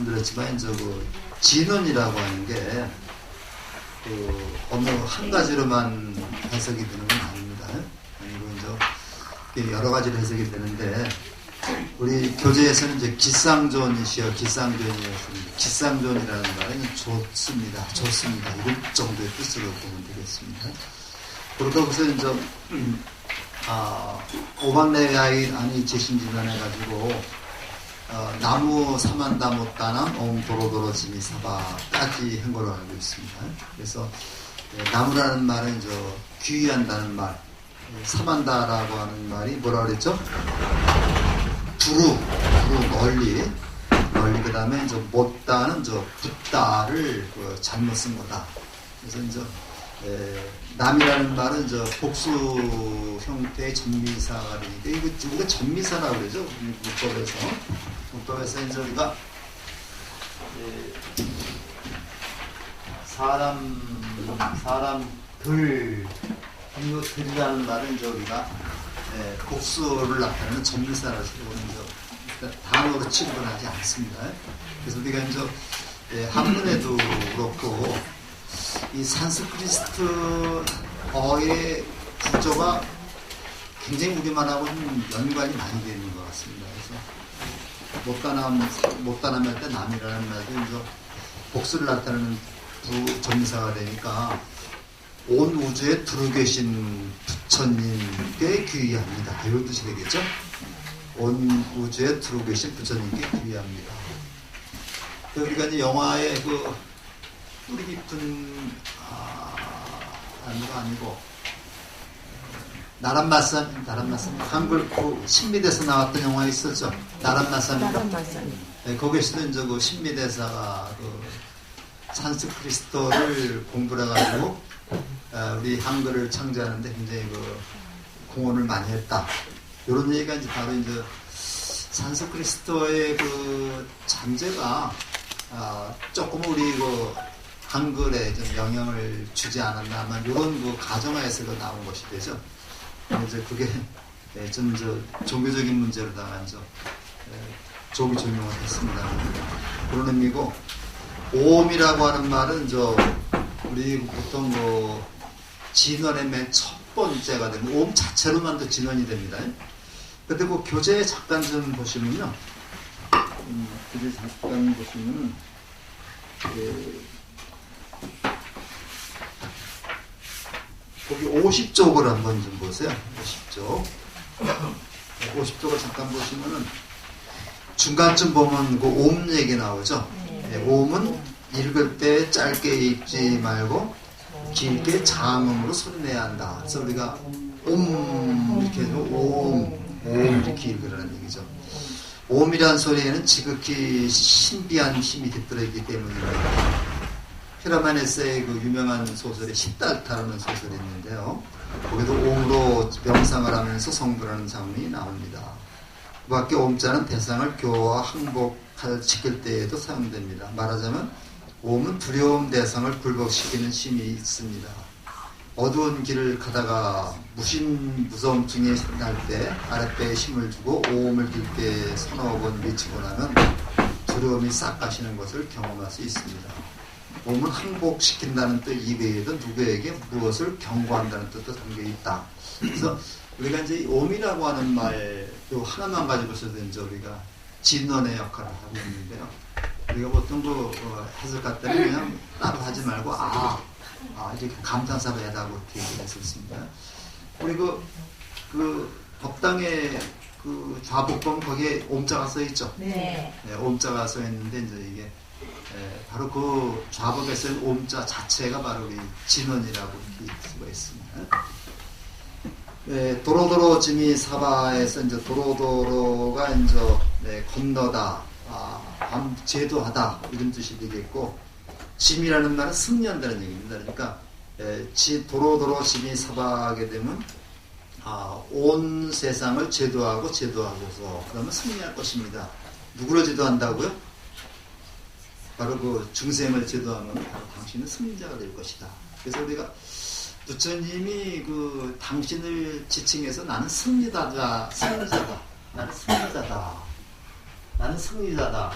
말씀드렸지만 이제 그 진언이라고 하는 게 그 어느 한 가지로만 해석이 되는 건 아닙니다. 아니고 이제 여러 가지로 해석이 되는데 우리 교재에서는 이제 기상존이시여 기상존이었습니다. 기상존이라는 말은 좋습니다. 좋습니다. 이런 정도의 뜻으로 보면 되겠습니다. 그렇다고 해서 이제 오반내야이 제신진언 해가지고 나무 사만다 못다남 옴 도로도로 지미사바까지 한 걸로 알고 있습니다. 그래서 나무라는 말은 이제 귀의한다는 말, 사만다라고 하는 말이 뭐라 그랬죠? 두루 널리 그 다음에 이제 못다는 저 붙다를 잘못 쓴 거다. 그래서 이제 남이라는 말은 저 복수 형태의 전미사가 되는데 이거 우리가 전미사라고 그러죠. 문법에서 이제 우리가 사람들이라는 말은 이제 우리가 복수를 나타내는 전미사라고 이제 단어로 취급을 하지 않습니다. 그래서 우리가 이제 한문에도 그렇고 이 산스크리트어의 구조가 굉장히 우리말하고는 연관이 많이 되는 것 같습니다. 그래서 못다남 할 때 남이라는 말도 이제 복수를 나타내는 부전미사가 되니까 온 우주에 두루 계신 부처님께 귀의합니다. 이런 뜻이 되겠죠? 온 우주에 두루 계신 부처님께 귀의합니다. 우리가 이제 영화의 뿌리 깊은 아니고 나란마산 한글 신미대사 나왔던 영화 있었죠. 나란마산. 네, 거기에서도 이제 그 신미대사가 산스크리트어를 공부를 해가지고 우리 한글을 창제하는데 굉장히 공헌을 많이 했다. 이런 얘기가 이제 바로 이제 산스크리트어의 잠재가 조금 우리 한글에 좀 영향을 주지 않았나 아마 이런 가정하에서 나온 것이 되죠. 이제 그게 좀 종교적인 문제로다가 조기 조명을 했습니다. 그런 의미고 오음이라고 하는 말은 우리 보통 진언의 맨 첫 번째가 되면 오음 자체로만도 진언이 됩니다. 근데 교재 잠깐 좀 보시면요. 교재 잠깐 보시면은 거기 50쪽을 한번 좀 보세요. 50쪽. 50쪽을 잠깐 보시면은 중간쯤 보면 옴 얘기 나오죠. 옴은 읽을 때 짧게 읽지 말고 길게 장음으로 소리내야 한다. 그래서 우리가 옴 이렇게 해서 옴 이렇게 읽으라는 얘기죠. 옴이라는 소리에는 지극히 신비한 힘이 깃들어 있기 때문입니다. 히라마네스의 유명한 소설에 시달타라는 소설이 있는데요. 거기도 옴으로 명상을 하면서 성불하는 장면이 나옵니다. 그 밖에 옴자는 대상을 교화 항복시킬 때에도 사용됩니다. 말하자면 옴은 두려움 대상을 굴복시키는 힘이 있습니다. 어두운 길을 가다가 무서움증에 날 때 아랫배에 힘을 주고 오음을 길게 서너 번 외치고 나면 두려움이 싹 가시는 것을 경험할 수 있습니다. 몸은 항복시킨다는 뜻 이외에도 누구에게 무엇을 경고한다는 뜻도 담겨 있다. 그래서 우리가 이제 옴이라고 하는 말 하나만 가지고서도 이제 우리가 진언의 역할을 하고 있는데요. 우리가 보통 해석할 때는 그냥 따로 하지 말고 이렇게 감탄사로 해다고 이렇게 얘기를 했었습니다. 우리 법당의 좌복권 거기에 옴자가 써 있죠. 네, 옴자가 써 있는데 이제 이게 바로 좌복에서의 옴자 자체가 바로 우리 진언이라고 볼 수가 있습니다. 도로도로 지미 사바에서 이제 도로도로가 이제 건너다, 제도하다 이런 뜻이 되겠고, 짐이라는 말은 승리한다는 얘기입니다. 그러니까 도로도로 지미 사바하게 되면 온 세상을 제도하고서 그러면 승리할 것입니다. 누구를 제도한다고요? 바로 중생을 제도하면 바로 당신은 승리자가 될 것이다. 그래서 우리가 부처님이 당신을 지칭해서 나는 승리자다. 나는 승리자다.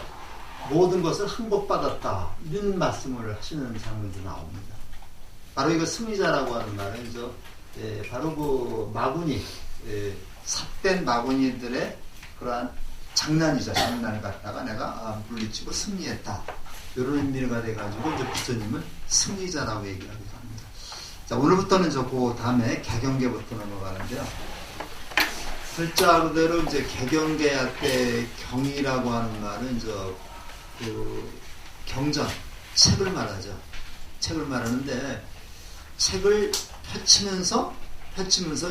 모든 것을 항복받았다 이런 말씀을 하시는 장면도 나옵니다. 바로 이거 승리자라고 하는 말은 바로 그 마구니 삿된 마구니들의 그러한 장난이죠. 장난을 갖다가 내가 물리치고 승리했다 이런 의미가 돼가지고 이제 부처님은 승리자라고 얘기를 하기도 합니다. 자, 오늘부터는 그 다음에 개경계부터 넘어가는데요. 글자 그대로 이제 개경계할 때 경이라고 하는 말은 그 경전, 책을 말하죠. 책을 말하는데 책을 펼치면서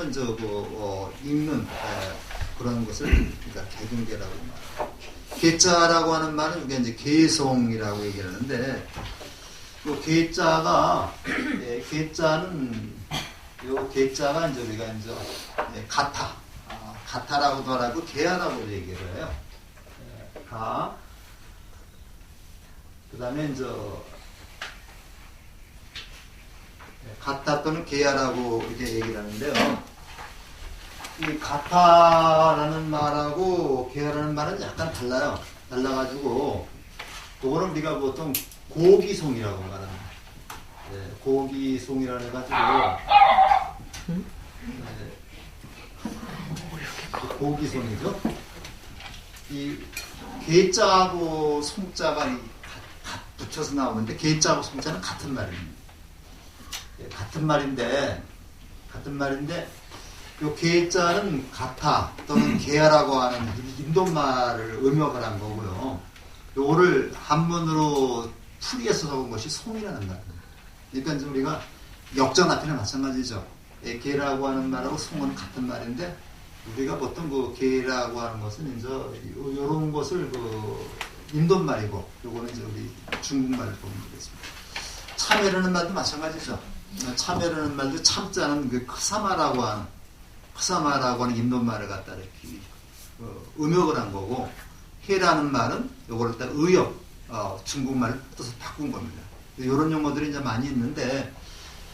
이제 읽는 그런 것을 그러니까 개경계라고 말해요. 계자라고 하는 말은 이게 이제 계송이라고 얘기를 하는데 그 계자가 계자는 요 계자가 이제 우리가 이제 가타라고도 하고 계하라고 얘기를 해요. 그 다음에 이제 가타 또는 계하라고 이렇게 얘기를 하는데요. 이 가타라는 말하고 계하라는 말은 약간 달라요. 달라가지고 그거는 우리가 보통 고기송이라고 말합니다. 고기송이라 해가지고 고기송이죠. 이 계자하고 송자가 붙여서 나오는데 계자하고 송자는 같은 말입니다. 같은 말인데 요 계자는 가타 또는 계하라고 하는 인도말을 음역을 한 거고요. 요거를 한문으로 풀이해서 적은 것이 송이라는 말입니다. 그러니까 이제 우리가 역전 앞에는 마찬가지죠. 계라고 하는 말하고 송은 같은 말인데 우리가 보통 그 계라고 하는 것은 이제 요런 것을 인도말이고 요거는 이제 우리 중국말을 보면 되겠습니다. 참외라는 말도 마찬가지죠. 참외라는 말도 참자는 그 크사마라고 하는 인도말을 갖다 이렇게 음역을 한 거고 해라는 말은 요거를 딱 의역 중국말을 뜻을 바꾼 겁니다. 이런 용어들이 이제 많이 있는데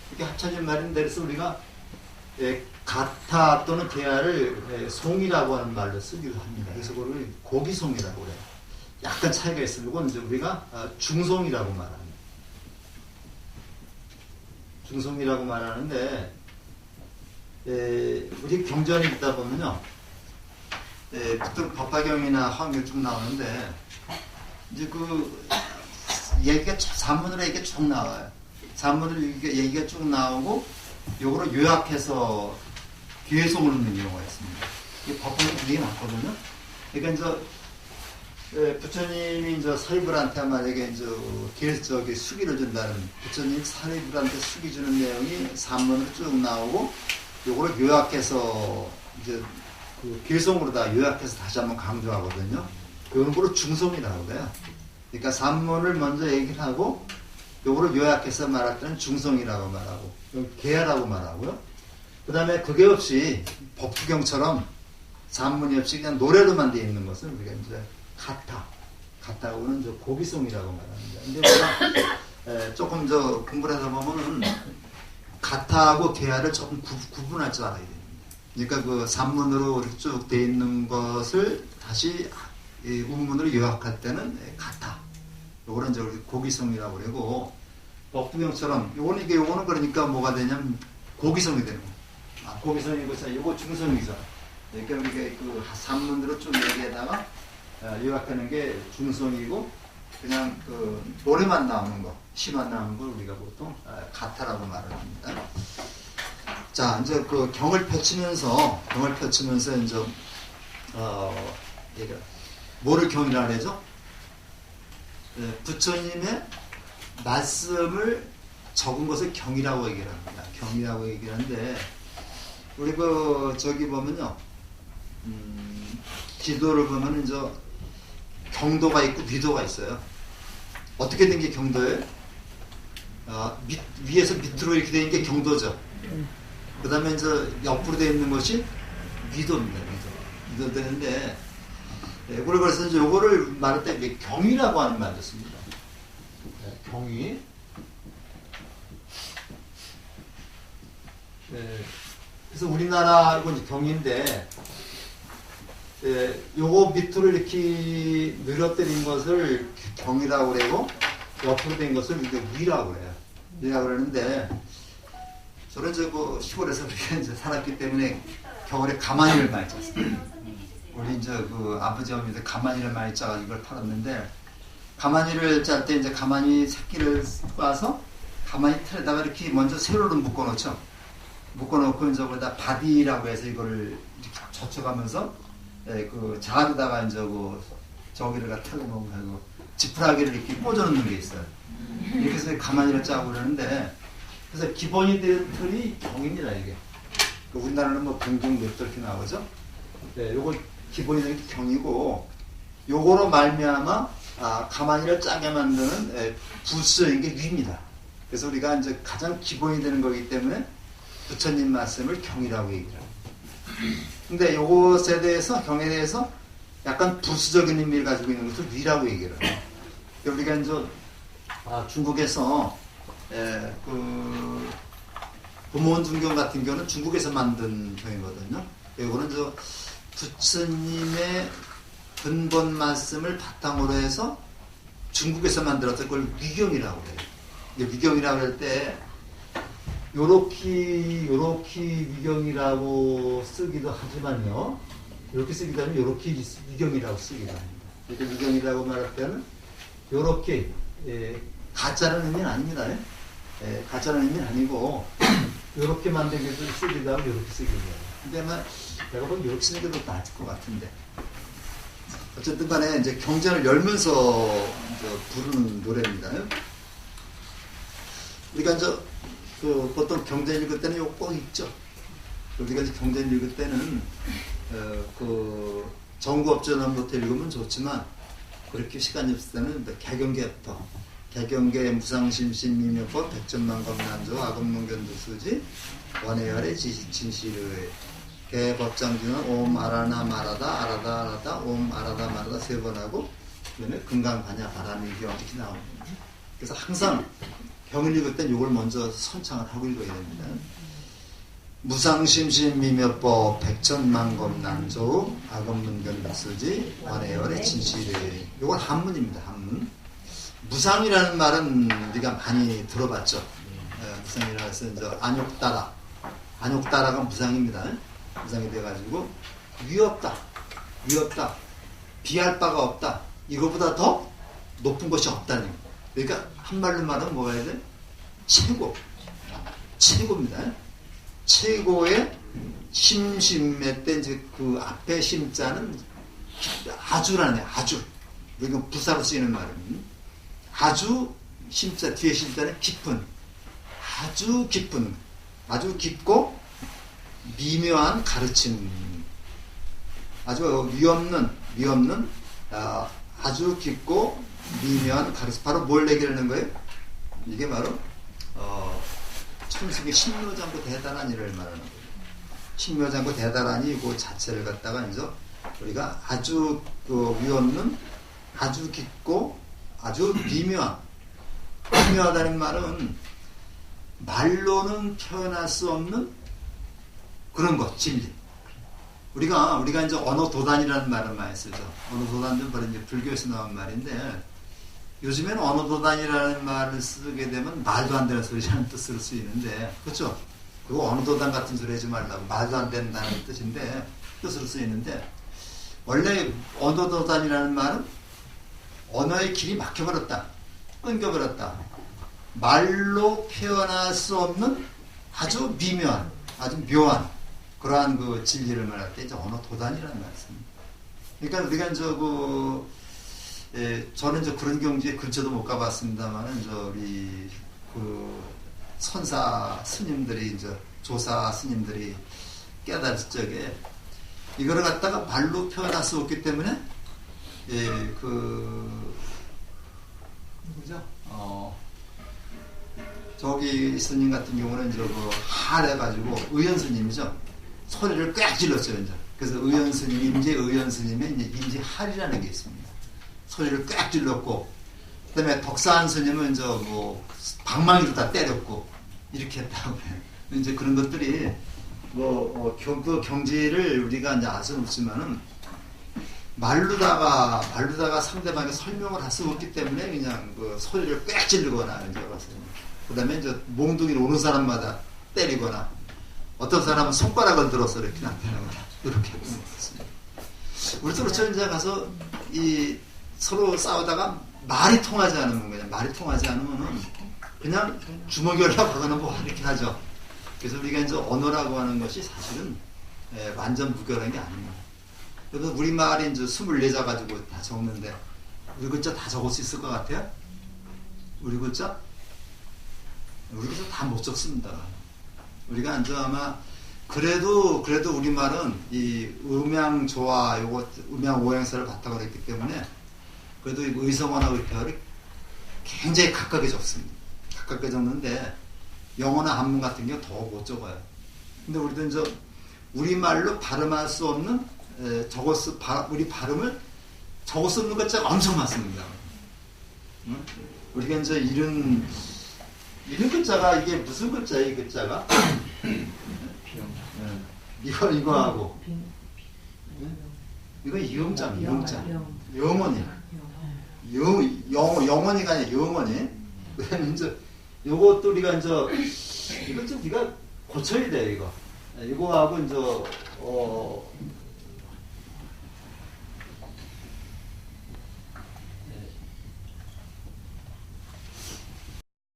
이렇게 합쳐진 말인데 그래서 우리가 가타 또는 계하를 송이라고 하는 말로 쓰기도 합니다. 그래서 그걸 고기송이라고 그래요. 약간 차이가 있으면 이제 우리가 중송이라고 말합니다. 중송이라고 말하는데 우리 경전이 있다 보면요. 보통 법화경이나 화엄경 쭉 나오는데 이제 그 얘기가 산문으로 얘기가 쭉 나와요. 산문으로 얘기가 쭉 나오고 요거를 요약해서 뒤에송을 넣는 경우가 있습니다. 이 법화경 되게 많거든요. 그러니까 이제 부처님이 이제 사리불한테 만약에 이제 수기를 준다는 부처님 사리불한테 수기 주는 내용이 산문으로 쭉 나오고 요거를 요약해서 이제 그 길송으로 다 요약해서 다시 한번 강조하거든요. 그런 거로 중송이라고 그래요. 그러니까 산문을 먼저 얘기를 하고 요거를 요약해서 말할 때는 중송이라고 말하고 계하라고 말하고요. 그 다음에 그게 없이 법화경처럼 산문이 없이 그냥 노래로만 되어 있는 것은 우리가 이제 가타고는 고기송이라고 말합니다. 근데 우리가 조금 공부를 하다 보면은 가타하고 계하를 조금 구분할 줄 알아야 됩니다. 그러니까 그 산문으로 쭉 되어 있는 것을 다시 운문으로 요약할 때는 가타. 요거는 이제 고기송이라고 그러고 법화경처럼 요거는 그러니까 뭐가 되냐면 고기송이 되는 거예요. 고기송이고 요거 중송이죠. 그러니까 우리가 그 산문으로 쭉 얘기하다가 요약하는 게 중송이고 그냥 그 노래만 나오는 거, 시만 나오는 걸 우리가 보통 가타라고 말을 합니다. 자, 이제 그 경을 펼치면서 이제 뭐를 경이라 그러죠? 부처님의 말씀을 적은 것을 경이라고 얘기를 합니다. 경이라고 얘기를 하는데 우리 보면요, 기도를 보면 이제 경도가 있고 위도가 있어요. 어떻게 된 게 경도예요? 위에서 밑으로 이렇게 되는 게 경도죠. 그 다음에 이제 옆으로 되어 있는 것이 위도입니다. 위도 되는데, 그래서 이제 요거를 말할 때 경이라고 하는 말도 씁니다. 경이. 그래서 우리나라 이건 경인데, 요거 밑으로 이렇게 늘어뜨린 것을 경이라고 그러고 옆으로 된 것을 이제 위라고 그래요. 위라고 그러는데 저는 그 시골에서 그렇게 이제 살았기 때문에 겨울에 가마니를 많이 짰어요. 우리 이제 그 아버지 어머니들 가마니를 많이 짜가지고 이걸 팔았는데 가마니를 짤 때 이제 가마니 새끼를 꽈서 가마니 틀에다가 이렇게 먼저 세로로 묶어놓죠. 묶어놓고 이제 거기다 바디라고 해서 이거를 이렇게 젖혀가면서 그 자루다가 이제 그 저기를 갖다 놓고 지푸라기를 이렇게 꽂아놓는 게 있어요. 이렇게 해서 가마니를 짜고 그러는데 그래서 기본이 된 틀이 경입니다 이게. 우리나라는 뭐 경경 몇 이렇게 나오죠. 네, 요거 기본이 된 게 경이고 요거로 말미암아 가마니를 짜게 만드는 부스인 게 위입니다. 그래서 우리가 이제 가장 기본이 되는 거기 때문에 부처님 말씀을 경이라고 얘기를 합니다. 근데 요것에 대해서 경에 대해서 약간 부수적인 의미를 가지고 있는 것을 위라고 얘기를 해요. 우리가 이제 중국에서 그 부모원 중경 같은 경우는 중국에서 만든 경이거든요. 이거는 저 부처님의 근본 말씀을 바탕으로 해서 중국에서 만들었던 걸 위경이라고 해요. 위경이라고 할 때 요렇게 위경이라고 쓰기도 하지만요. 이렇게 쓰기도 하면 요렇게 위경이라고 쓰기도 합니다. 이렇게 위경이라고 말할 때는 요렇게 가짜는 의미는 아닙니다. 가짜는 의미는 아니고 요렇게 만들기도 쓰기도 하고 요렇게 쓰기도 해요. 근데 아마 내가 보면 요렇게 쓰는 게 더 나을 것 같은데 어쨌든 간에 이제 경전을 열면서 부르는 노래입니다. 우리가 이제 보통 경전 읽을 때는 요거 꼭 있죠. 우리가 이제 경전 읽을 때는 그 정구업전원부터 읽으면 좋지만 그렇게 시간이 없을 때는 개경계부터 개경계 무상심신미명법 백전만검난조 아금문견두수지 원해열의 진실의 개법장주는 옴 아라나 마라다 아라다 아라다 옴 아라다 마라다 세 번 하고 그다음에 금강반야 바람이경 이렇게 나옵니다. 그래서 항상 경을 읽을 땐 이걸 먼저 선창을 하고 읽어야 됩니다. 무상심신미명법 백천만검난조 아금문견두수지 원해열의 진실의 이건 한문입니다. 한문. 무상이라는 말은 우리가 많이 들어봤죠. 무상이라고 해서 이제 안욕따라가 무상입니다. 무상이 돼가지고 위없다, 비할 바가 없다. 이거보다 더 높은 것이 없다는 거예요. 그러니까 한말로 말하면 뭐가 해야 돼? 최고입니다. 최고의 심심의 때 이제 그 앞에 심자는 아주라네, 아주. 이거 부사로 쓰이는 말은 아주 심자 뒤에 심자는 깊은, 아주 깊고 미묘한 가르침, 아주 위없는 아주 깊고 미묘한 가르침. 바로 뭘 얘기하는 거예요? 이게 바로 천승의 신묘장구 대단한 일을 말하는 거예요. 신묘장구 대단하니 그 자체를 갖다가 이제 우리가 아주 그 위없는, 아주 깊고 아주 미묘하다는 말은 말로는 표현할 수 없는 그런 것, 진리. 우리가 이제 언어도단이라는 말을 많이 쓰죠. 언어도단은 바로 이제 불교에서 나온 말인데, 요즘에는 언어도단이라는 말을 쓰게 되면 말도 안 되는 소리라는 뜻으로 쓰이는데, 그렇죠? 그거 언어도단 같은 소리 하지 말라고, 말도 안 된다는 뜻인데, 뜻으로 쓰이는데, 원래 언어도단이라는 말은 언어의 길이 막혀버렸다, 끊겨버렸다, 말로 표현할 수 없는 아주 미묘한, 아주 묘한 그러한 그 진리를 말할 때 이제 언어도단이라는 말을 씁니다. 그러니까 우리가 이제 저는 이제 그런 경지에 근처도 못 가봤습니다만은 우리 그 선사 스님들이 이제 조사 스님들이 깨달을 적에 이거를 갖다가 말로 표현할 수 없기 때문에 누구죠? 저기 스님 같은 경우는 이제 할해가지고 의연 스님이죠. 소리를 꽉 질렀어요. 이제. 그래서 의연 스님, 임재 스님의 이제 임재할이라는 게 있습니다. 소리를 꽉 질렀고, 그 다음에 덕사한 스님은 이제 방망이로 다 때렸고, 이렇게 했다고 해요. 이제 그런 것들이 그 경지를 우리가 이제 알 수는 없지만은 말르다가 상대방에 설명을 할 수 없기 때문에 그냥 그 소리를 꽥 지르거나 이제 그 다음에 이제 몽둥이를 오는 사람마다 때리거나 어떤 사람은 손가락을 들어서 이렇게 나타나거나 이렇게 하는 것입니다. 우리도 그렇죠. 이제 가서 서로 싸우다가 말이 통하지 않으면 그냥 말이 통하지 않으면은 그냥 주먹이 올라가거나 뭐 이렇게 하죠. 그래서 우리가 이제 언어라고 하는 것이 사실은 완전 무결한 게 아닙니다. 그래서 우리말이 이제 24자 가지고 다 적는데 우리 글자 다 적을 수 있을 것 같아요? 우리 글자? 우리 글자 다 못 적습니다. 우리가 이제 아마 그래도 우리말은 이 음양 조화 음양 오행사를 바탕으로 했기 때문에 그래도 이 의성어나 의태어를 굉장히 가깝게 적습니다. 가깝게 적는데 영어나 한문 같은 경우 더 못 적어요. 근데 우리도 이제 우리말로 발음할 수 없는 우리 발음을 적을 수 없는 글자가 엄청 많습니다. 우리가 이제 이런 글자가 이게 무슨 글자예요? 이 글자가 이거하고 이거 이음자 영원히 영원히가 아니라 영원히. 그다음에 이제 요것도 우리가 이제 이거 좀 우리가 고쳐야 돼 이거. 이거하고 이제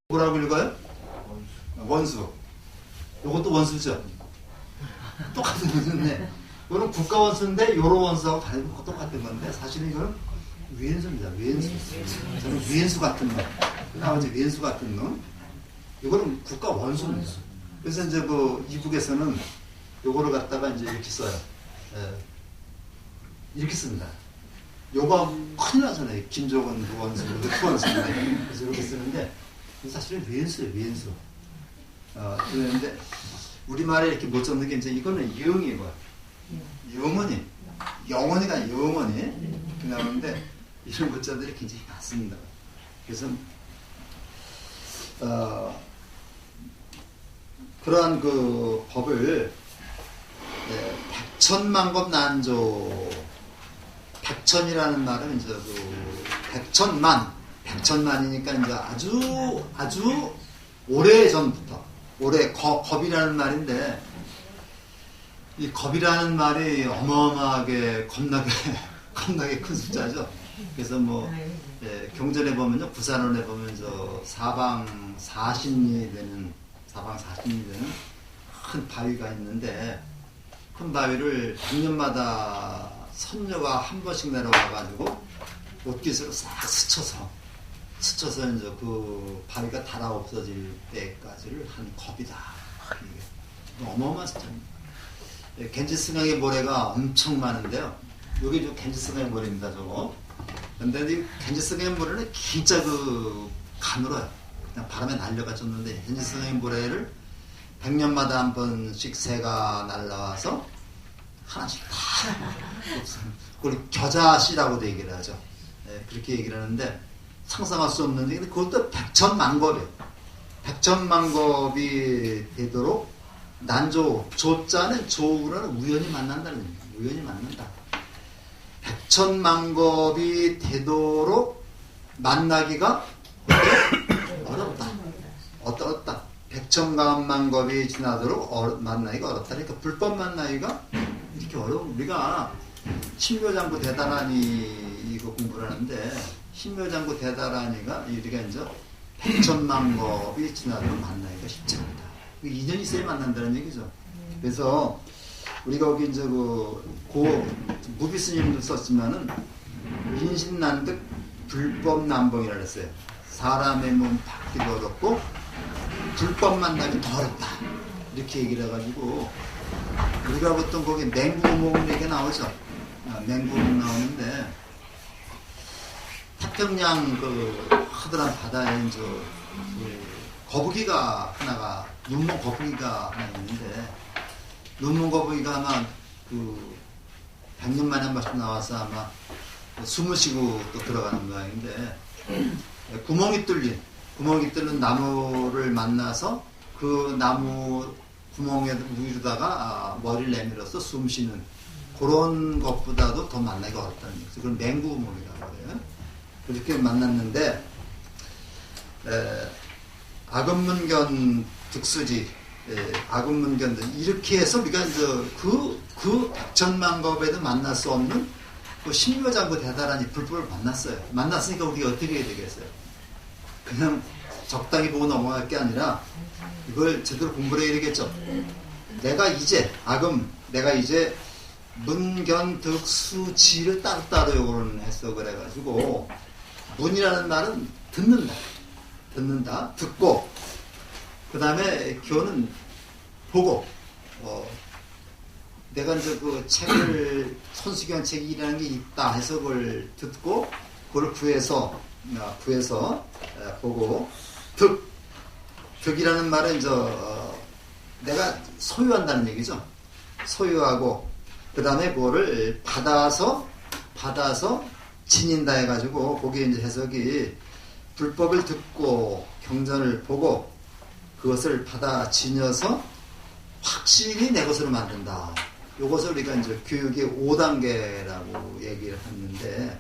뭐라고 읽어요? 원수. 이것도 원수죠. 똑같은 원수인데 이거는 국가 원수인데 요런 원수하고 다른 거 똑같은 건데 사실은 이거는 위엔수입니다. 위엔수. 저는 위엔수 같은 놈. 나머지 위엔수 같은 놈. 이거는 국가 원수입니다. 그래서 이제 그 이북에서는 요거를 갖다가 이제 이렇게 써요. 이렇게 씁니다. 요거 큰일 나잖아요. 김정은 원수, 원수인데. 그래서 이렇게 쓰는데 사실은 위엔수예요. 위엔수. 그런데 우리말에 이렇게 못 적는 게 이제 이거는 영이고 영원히 영원히가 영원히 이렇게 나오는데 이런 글자들이 굉장히 많습니다. 그래서 그러한 그 법을 백천만법 난조 백천이라는 말은 이제 그 백천만이니까 이제 아주 오래 전부터 겁이라는 말인데 이 겁이라는 말이 어마어마하게 겁나게 큰 숫자죠. 그래서 뭐 경전에 보면요, 부산원에 보면 사방 40리 되는 큰 바위가 있는데 큰 바위를 100년마다 선녀가 한 번씩 내려와가지고 옷깃으로 싹 스쳐서 이제 그 바위가 달아 없어질 때까지를 한 겁이다. 이게 어마어마한 숫자입니다. 겐지스강의 모래가 엄청 많은데요. 여기 저 겐지스강의 모래입니다, 저거. 근데 이 겐지스강의 모래는 진짜 가늘어요. 그냥 바람에 날려가 졌는데 겐지스강의 모래를 100년마다 한 번씩 새가 날라와서 하나씩 다 그걸 겨자씨라고도 얘기를 하죠. 그렇게 얘기를 하는데 상상할 수 없는 얘기인데 그것도 백천만겁이에요. 백천만겁이 되도록 난조, 조자는 조우라는 우연히 만난다는 얘기예요. 우연히 만난다. 백천만겁이 되도록 만나기가 어렵다. 백천만겁이 지나도록 만나기가 어렵다. 그러니까 불법 만나기가 이렇게 어려운. 우리가 신묘장구 대단하니 이거 공부를 하는데 신묘장구 대단하니가 우리가 이제 백천만겁이 지나도록 만나기가 쉽지 않다. 인연이 있어야 만난다는 얘기죠. 그래서 우리가 거기 이제 무비 스님도 썼지만은 인신난득 불법 난봉이라 그랬어요. 사람의 몸 받기도 어렵고 불법 만나기 더 어렵다. 이렇게 얘기를 해가지고 우리가 보통 거기 맹구몽 얘기 나오죠. 맹구몽 나오는데 태평양 허들한 바다에 이제 거북이가 하나가 눈먼 거북이가 하나 있는데 눈먼 거북이가 아마 100년 만에 한 번씩 나와서 아마 숨을 쉬고 또 들어가는 모양인데 구멍이 뚫린 나무를 만나서 그 나무 구멍에 위로다가 머리를 내밀어서 숨 쉬는 그런 것보다도 더 만나기가 어렵다는 얘기죠. 그건 맹구음이라고 해요. 그렇게 만났는데 악음문견 득수지, 악음문견 이렇게 해서 우리가 이제 그 백천만법에도 만날 수 없는 그 신묘장구 대단한 이 불법을 만났어요. 만났으니까 우리가 어떻게 해야 되겠어요? 그냥 적당히 보고 넘어갈 게 아니라 이걸 제대로 공부를 해야 되겠죠. 내가 이제 문견 득수 지를 따로따로 요거는 해석을 해가지고 문이라는 말은 듣는다, 듣고 그 다음에 교는 보고 내가 이제 그 책을 손수경 책이라는 게 있다 해석을 듣고 그걸 구해서 보고 득이라는 말은 이제 내가 소유한다는 얘기죠. 소유하고 그 다음에 그거를 받아서 지닌다 해가지고 거기에 이제 해석이 불법을 듣고 경전을 보고 그것을 받아 지녀서 확실히 내 것으로 만든다. 이것을 우리가 이제 교육의 5단계라고 얘기를 했는데,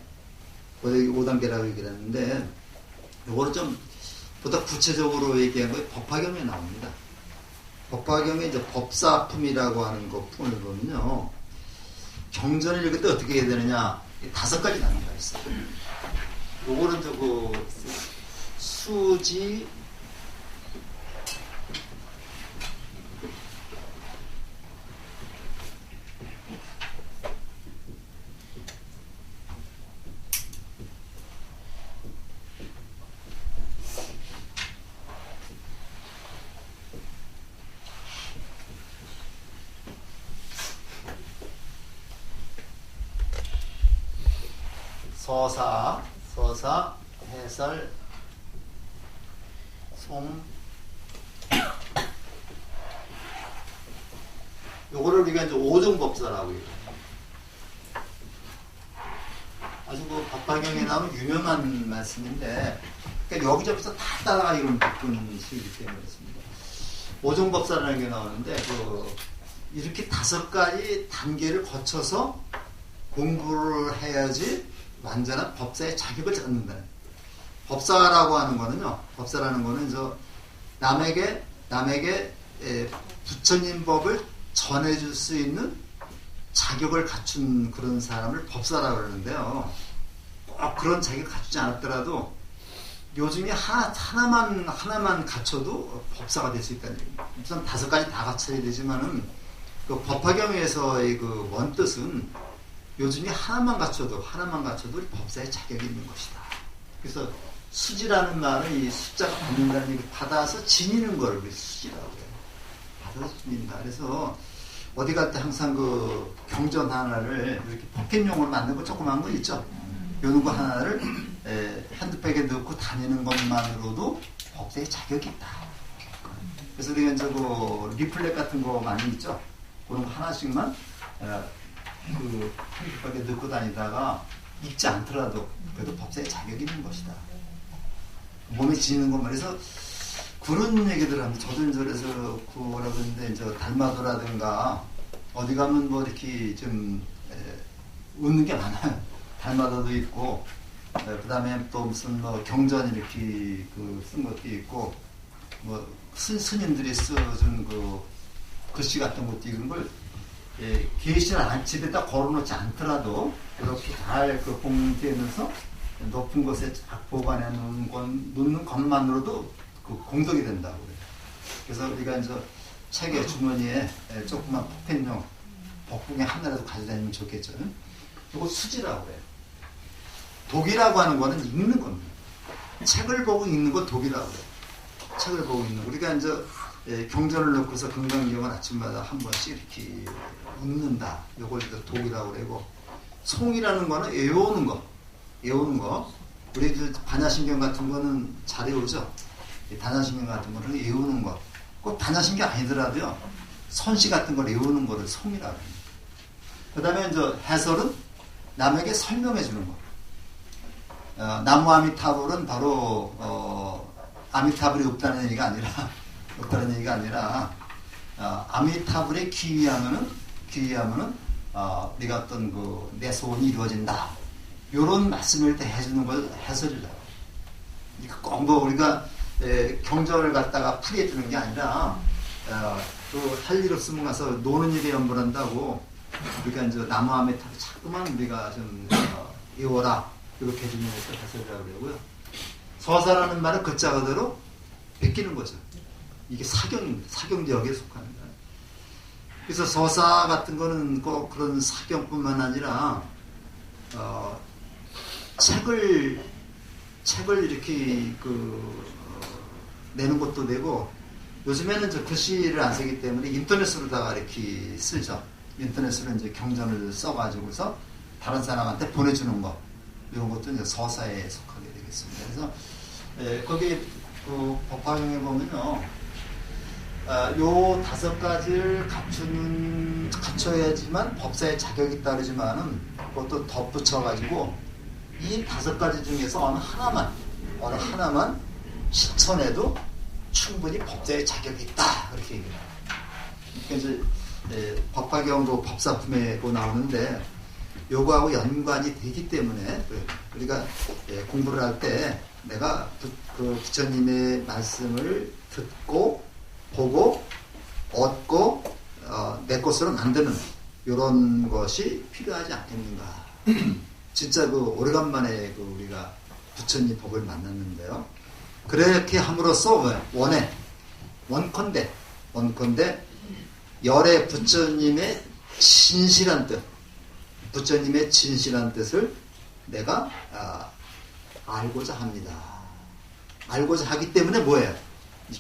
5단계라고 얘기를 했는데, 이거를 좀 보다 구체적으로 얘기한 거에 법화경에 나옵니다. 법화경에 이제 법사품이라고 하는 거 품을 보면요. 경전을 읽을 때 어떻게 해야 되느냐. 5가지 단계가 있어요. 요거는 저거 수지, 서사, 해설, 요거를 우리가 이제 오종법사라고 해요. 아주 그 법화경에 나오는 유명한 말씀인데, 그러니까 여기저기서 다 따라가기로 바꾸는 시이기 때문에 그렇습니다. 오종법사라는 게 나오는데, 이렇게 5가지 단계를 거쳐서 공부를 해야지 완전한 법사의 자격을 갖는다. 법사라고 하는 거는요, 법사라는 거는 남에게 부처님 법을 전해줄 수 있는 자격을 갖춘 그런 사람을 법사라고 그러는데요. 꼭 그런 자격을 갖추지 않았더라도 요즘에 하나만 갖춰도 법사가 될 수 있다는 얘기입니다. 우선 5가지 다 갖춰야 되지만은 그 법화경에서의 그 원뜻은 요즘에 하나만 갖춰도 우리 법사의 자격이 있는 것이다. 그래서 수지라는 말은 이 숫자가 받는다는 얘기, 받아서 지니는 걸 우리 수지라고 해요. 받아서 지닌다. 그래서 어디 갈 때 항상 그 경전 하나를 이렇게 포켓용으로 만든 거 조그만 거 있죠. 요런 거 하나를 한두 팩에 넣고 다니는 것만으로도 법사의 자격이 있다. 그래서 우리가 이제 그 리플렛 같은 거 많이 있죠. 그런 거 하나씩만 그 한두 팩에 넣고 다니다가 읽지 않더라도 그래도 법사의 자격이 있는 것이다. 몸에 지는 것만 해서 그런 얘기들 합니다. 저들저래서 뭐라고 했는데 이제 달마도라든가 어디 가면 뭐 이렇게 좀 웃는 게 많아요. 달마도도 있고 그 다음에 또 무슨 뭐 경전 이렇게 그 쓴 것도 있고 뭐 스님들이 써준 그 글씨 같은 것도 있는 걸 계시는 집에다 걸어놓지 않더라도 이렇게 잘 그 봉투에 넣어서 높은 곳에 쫙 보관해 놓는 것만으로도 그 공덕이 된다고 그래요. 그래서 우리가 이제 책의 주머니에 조그만 포켓용 복붕에 하나라도 가져다니면 좋겠죠. 이거 수지라고 해요. 독이라고 하는 거는 읽는 겁니다. 책을 보고 읽는 건 독이라고 해요. 책을 보고 읽는 거. 우리가 이제 경전을 넣고서 건강경을 아침마다 한 번씩 이렇게 읽는다. 이걸 독이라고 그러고, 송이라는 거는 외우는 거. 우리 반야신경 같은 거는 잘 외우죠. 반야신경 같은 거는 외우는 거. 꼭 반야신경 아니더라도요. 선시 같은 걸 외우는 거를 송이라고 합니다. 그 다음에 이제 해설은 남에게 설명해 주는 거. 나무 아미타불은 바로 아미타불이 없다는 얘기가 아니라 아미타불에 귀의하면은 네가 어떤 내 소원이 이루어진다. 이런 말씀을 때 해주는 걸 해설이라고. 그러니까 꼭 우리가 경전을 갖다가 풀이해 주는 게 아니라 또 할 일 없으면 가서 노는 일에 연불한다고 우리가 이제 나무함에 타고 자꾸만 우리가 좀 이워라 이렇게 해주는 것을 해설이라고 그러고요. 서사라는 말은 글자 그대로 베끼는 거죠. 이게 사경지역에 속합니다. 그래서 서사 같은 거는 꼭 그런 사경뿐만 아니라 책을 이렇게 내는 것도 되고, 요즘에는 저 글씨를 안 쓰기 때문에 인터넷으로다가 이렇게 쓰죠. 인터넷으로 이제 경전을 써가지고서 다른 사람한테 보내주는 거, 이런 것도 이제 서사에 속하게 되겠습니다. 그래서 거기 법화경에 보면요, 요 5가지를 갖춰야지만 법사의 자격이 따르지만은 그것도 덧붙여가지고 이 5가지 중에서 어느 하나만 실천해도 충분히 법사의 자격이 있다, 그렇게 얘기해요. 그러니까 이제 법화경도 법사품에 나오는데 요거하고 연관이 되기 때문에 우리가 공부를 할 때 내가 부처님의 말씀을 듣고 보고 얻고 내 것으로 만드는 이런 것이 필요하지 않겠는가. 진짜 오래간만에 우리가 부처님 법을 만났는데요. 그렇게 함으로써 원컨대 열의 부처님의 진실한 뜻, 부처님의 진실한 뜻을 내가 알고자 합니다. 알고자 하기 때문에 뭐예요?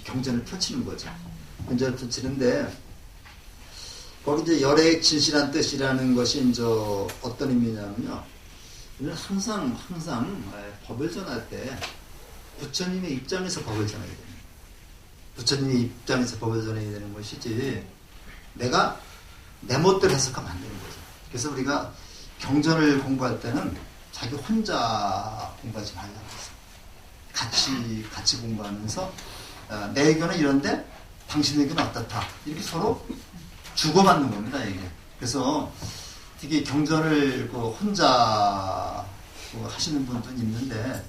경전을 펼치는 거죠. 경전을 펼치는데 거기 이제 열의 진실한 뜻이라는 것이 이제 어떤 의미냐면요. 우리는 항상 법을 전할 때 부처님의 입장에서 법을 전해야 됩니다. 부처님의 입장에서 법을 전해야 되는 것이지 내가 내 멋대로 해석하면 안 되는 거죠. 그래서 우리가 경전을 공부할 때는 자기 혼자 공부하지 말라고 했어요. 같이 공부하면서 내 의견은 이런데 당신 의견은 어떻다. 이렇게 서로 주고받는 겁니다, 이게. 그래서 되게 경전을 혼자 하시는 분도 있는데,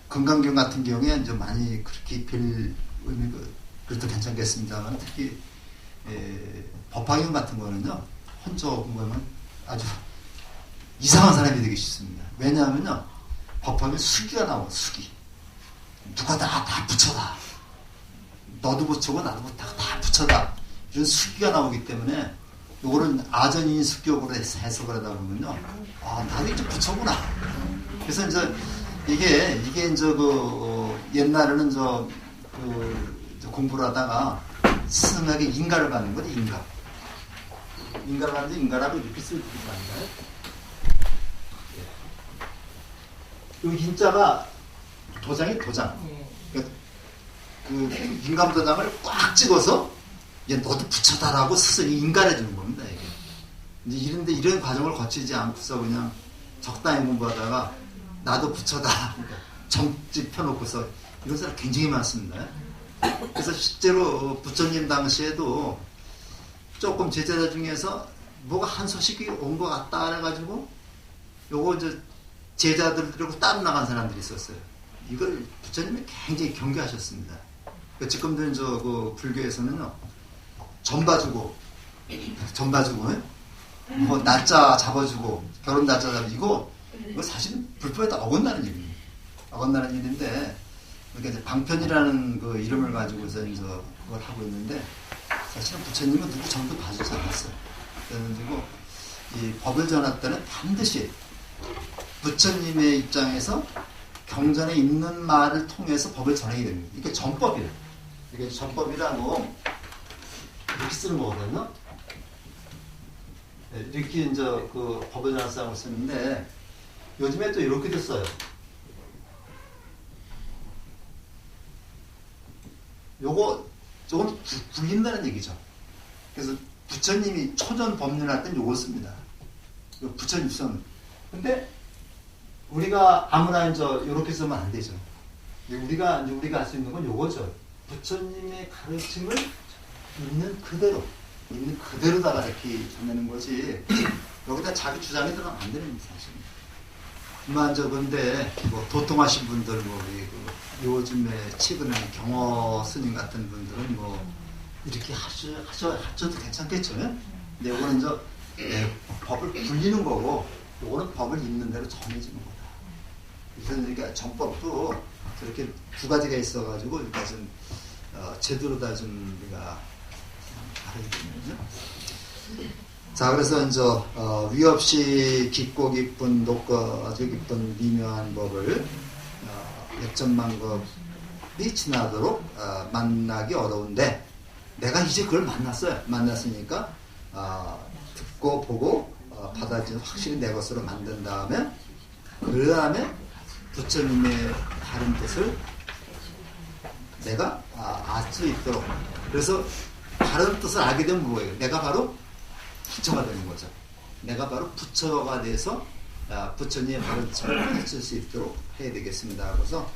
금강경 같은 경우에 이제 많이 그렇게 별 의미가 그래도 괜찮겠습니다만, 특히 법화경 같은 거는요, 혼자 공부하면 아주 이상한 사람이 되기 쉽습니다. 왜냐하면요, 법화경 수기가 나와, 수기. 누가 다 붙여다. 너도 붙여고 나도 다 붙여다. 이런 수기가 나오기 때문에 요거는 아전인수격으로 해석을 하다 보면요, 나도 이제 붙여구나. 그래서 이제 이게 이제 옛날에는 공부를 하다가 스승에게 인가를 받는 거죠. 인가를 받는데 인가라고 이렇게 쓸 때 아닌가요? 이 인자가 도장이 도장. 그러니까 인감 도장을 꽉 찍어서 너도 붙여다라고 스승이 인가해 주는 겁니다. 이게. 이제 이런 과정을 거치지 않고서 그냥 적당히 공부하다가 나도 붙여다. 그러니까 점찍 펴놓고서 이런 사람 굉장히 많습니다. 그래서 실제로 부처님 당시에도 조금 제자들 중에서 뭐가 한 소식이 온 것 같다 해가지고 요거 이제 제자들하고 따로 나간 사람들이 있었어요. 이걸 부처님이 굉장히 경계하셨습니다. 그러니까 지금도 불교에서는요, 전 봐주고 날짜 잡아주고 결혼 날짜 잡아주고 이거 사실은 불법에 다 어긋나는 일입니다. 어긋나는 일인데 그러니까 이제 방편이라는 이름을 가지고서 이제 그걸 하고 있는데 사실은 부처님은 누구 전도 봐주지 않았어요. 그래가지고 이 법을 전할 때는 반드시 부처님의 입장에서 경전에 있는 말을 통해서 법을 전해야 됩니다. 이게 전법이에요. 이게 전법이라고 이렇게 쓰는 거거든요. 이렇게 이제 법을 전할 사람을 쓰는데 요즘에 또 이렇게도 써요. 저건 굴린다는 얘기죠. 그래서 부처님이 초전 법륜할 땐 요걸 씁니다. 부처님 쓰는. 근데 우리가 아무나 이제 이렇게 쓰면 안 되죠. 우리가 할 수 있는 건 요거죠. 부처님의 가르침을 있는 그대로 있는 그대로다가 이렇게 전내는 거지 여기다 자기 주장이 들어가면 안 되는 사실. 근데 뭐 도통하신 분들 뭐 요즘에 최근에 경허 스님 같은 분들은 뭐 이렇게 하셔도 괜찮겠죠. 근데 이거는 이제 법을 굴리는 거고 이거는 법을 있는 대로 정해지는 거다. 그래서 그러니까 정법도 저렇게 두 가지가 있어가지고 그러니까 좀 제대로 다 좀 우리가 다르거든요. 자, 그래서 이제 위 없이 깊고 깊은 높고 깊은 미묘한 법을 역전만급이 지나도록 만나기 어려운데 내가 이제 그걸 만났어요. 만났으니까 듣고 보고 받아들여 확실히 내 것으로 만든 다음에 그 다음에 부처님의 다른 뜻을 내가 알 수 있도록. 그래서 다른 뜻을 알게 되면 뭐예요? 내가 바로 부처가 되는 거죠. 내가 바로 부처가 돼서 부처님의 바른 뜻을 가르칠 수 있도록 해야 되겠습니다. 그래서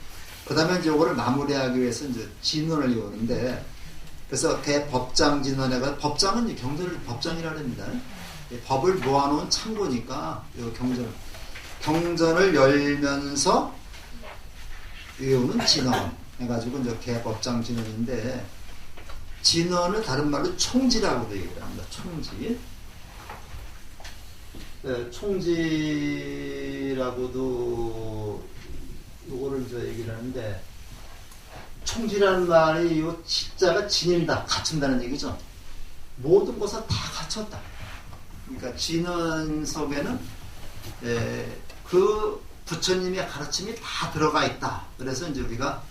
그 다음에 이제 이거를 마무리하기 위해서 이제 진언을 이오는데 그래서 대법장 진언에가 법장은 이제 경전을 법장이라고 합니다. 법을 모아놓은 창고니까 경전을 열면서 외우는 진언 해가지고 이제 개법장 진언인데 진언을 다른 말로 총지라고도 얘기를 합니다. 총지. 네, 총지라고도 요거를 이제 얘기를 하는데 총지라는 말이 요 지자가 지닌다, 갖춘다는 얘기죠. 모든 것을 다 갖췄다. 그러니까 진언 속에는 그 부처님의 가르침이 다 들어가 있다. 그래서 이제 우리가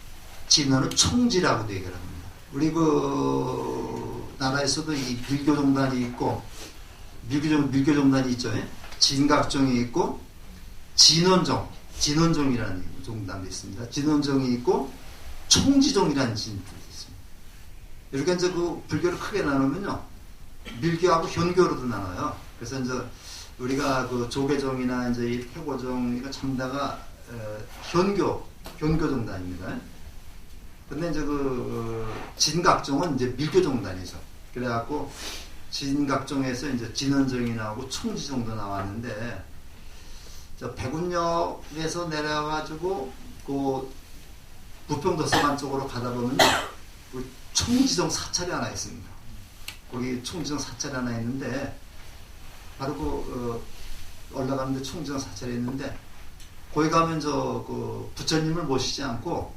진언을 총지라고도 얘기를 합니다. 우리 그 나라에서도 이 밀교종단이 있고 밀교종단이 있죠. 진각종이 있고 진원종이라는 종단도 있습니다. 진원종이 있고 총지종이라는 진원도 있습니다. 이렇게 이제 그 불교를 크게 나누면요, 밀교하고 현교로도 나눠요. 그래서 이제 우리가 그 조계종이나 이제 이 태고종 이거 전다가 현교종단입니다. 근데 이제 그 진각종은 이제 밀교종단이죠. 그래갖고 진각종에서 이제 진원종이 나오고 총지종도 나왔는데 저 백운역에서 내려가지고 그 부평도서관 쪽으로 가다 보면 그 총지종 사찰이 하나 있습니다. 거기 총지종 사찰이 하나 있는데 바로 그 올라가는데 총지종 사찰이 있는데 거기 가면 저 그 부처님을 모시지 않고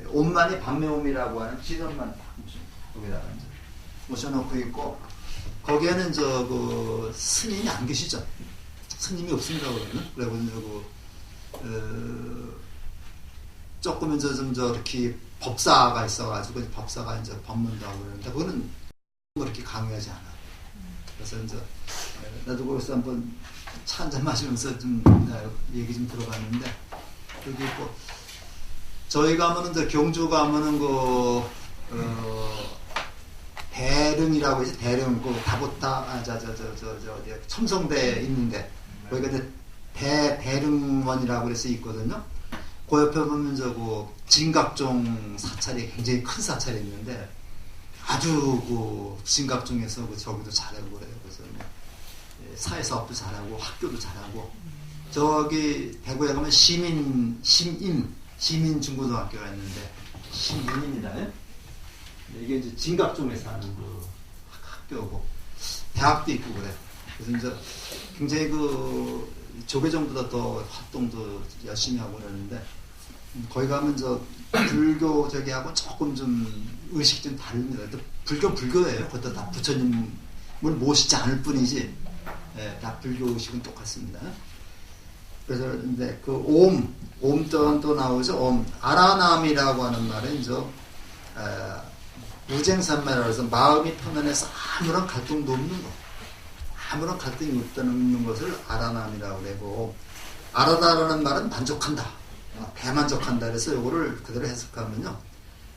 옷만이 반매옴이라고 하는 진원만 거기다가 이제 모셔놓고 있고 거기에는 저 그 스님이 안 계시죠. 스님이 없습니다. 그러고 이제 조금 이제 좀 이렇게 법사가 있어가지고 법사가 이제 법문도 하고 그러는데 그거는 그렇게 강요하지 않아. 그래서 이제 나도 거기서 한번 차 한잔 마시면서 좀 얘기 좀 들어봤는데 여기 뭐 저희 가면은 이제 경주 가면은 대릉이라고 해서 대릉 그 다보타 어디 첨성대 있는데 거기가 이제 대릉원이라고 해서 있거든요. 그 옆에 보면 그 진각종 사찰이 굉장히 큰 사찰이 있는데 아주 그 진각종에서 저기도 잘하고 그래요. 그래서 사회사업도 잘하고 학교도 잘하고 저기 대구에 가면 시민중고등학교가 있는데 시민입니다. 이게 이제 진각종에서 하는 그 학교고 대학도 있고 그래. 그래서 이제 굉장히 그 조계종보다 더 활동도 열심히 하고 그러는데 거기 가면 저 불교 저기하고 조금 좀 의식 좀 다릅니다. 또 불교예요. 그것도 다 부처님을 모시지 않을 뿐이지, 다 불교 의식은 똑같습니다. 그래서 근데 그 옴 또 나오죠. 옴 아라남이라고 하는 말은 저 무쟁산매라고 해서 마음이 편안해서 아무런 갈등도 없는 것, 아무런 갈등이 없다는 것을 아라남이라고 그러고, 아라다라는 말은 만족한다, 대만족한다. 그래서 이거를 그대로 해석하면요,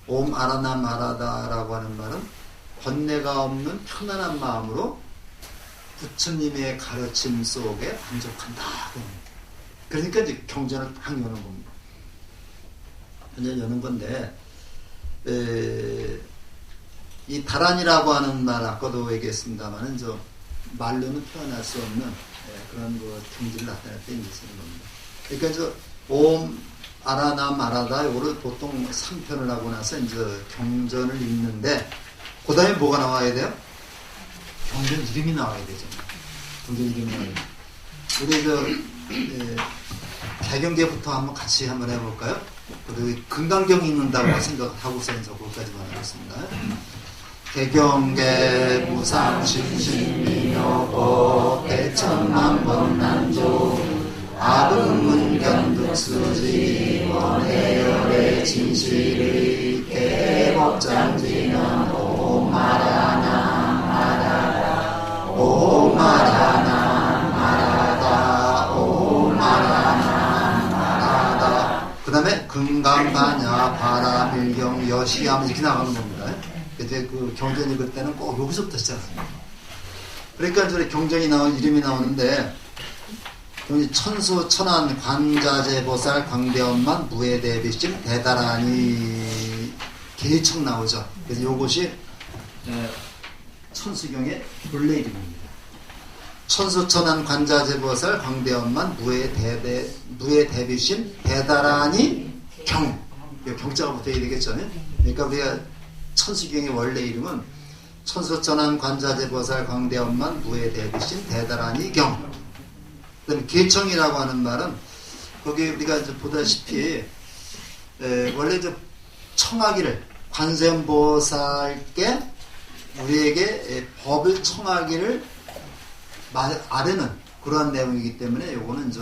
옴 아라남 아라다라고 하는 말은 번뇌가 없는 편안한 마음으로 부처님의 가르침 속에 만족한다. 그러니까 이제 경전을 딱 여는 겁니다. 이제 여는 건데, 이 다란이라고 하는 말 아까도 얘기했습니다만은 저 말로는 표현할 수 없는 그런 그 경지를 나타낼 때 이제 쓰는 겁니다. 그러니까 저 옴 아라나 마라다 요거를 보통 3편을 하고 나서 이제 경전을 읽는데 그 다음에 뭐가 나와야 돼요? 경전 이름이 나와야 되죠. 경전 이름이 나와야 돼요. 우리 저 개경계부터 한번 같이 한번 해볼까요? 그리고 금강경 읽는다고 생각하고서 이제 그것까지만 하겠습니다. 개경계 무상신신미묘법 대천만번난조 아금문견득수지 원해열의 진실의 개법장지는 오마라나 마라다 오마라나 마라다 오마라나 마라다. 그 다음에 금강반야 바라밀경 여시암 이렇게 나가는 겁니다. 이제 그 경전 읽을 때는 꼭 여기서부터 시작합니다. 그러니까 이제 경전이 이름이 나오는데 천수 천안 관자재보살 광대엄만 무해대비심 대다라니 개척 나오죠. 그래서 이것이 천수경의 본래 이름입니다. 천수 천안 관자재보살 광대엄만 무해대비심 대다라니 경. 경자가 붙어야 되겠죠. 그러니까 우리가 천수경의 원래 이름은 천수 천안 관자재보살 광대엄만 무해대비심 대다라니 경. 그다음에 개청이라고 하는 말은 거기 우리가 이제 보다시피 원래 이제 청하기를 관세음보살께 우리에게 법을 청하기를 아뢰는 그러한 내용이기 때문에 요거는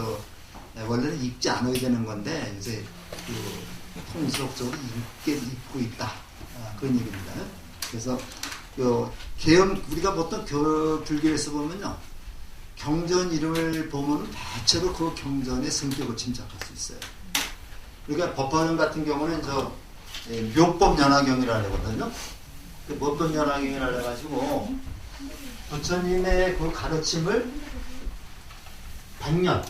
원래는 읽지 않아야 되는 건데 이제 그 통속적으로 읽고 있다 그런 얘기입니다. 그래서 요 계엄 우리가 보통 불교에서 보면요. 경전 이름을 보면 대체로 그 경전의 성격을 짐작할 수 있어요. 그러니까 법화경 같은 경우는 묘법연화경이라고 하거든요. 그 묘법연화경이라고 해가지고 부처님의 그 가르침을 100년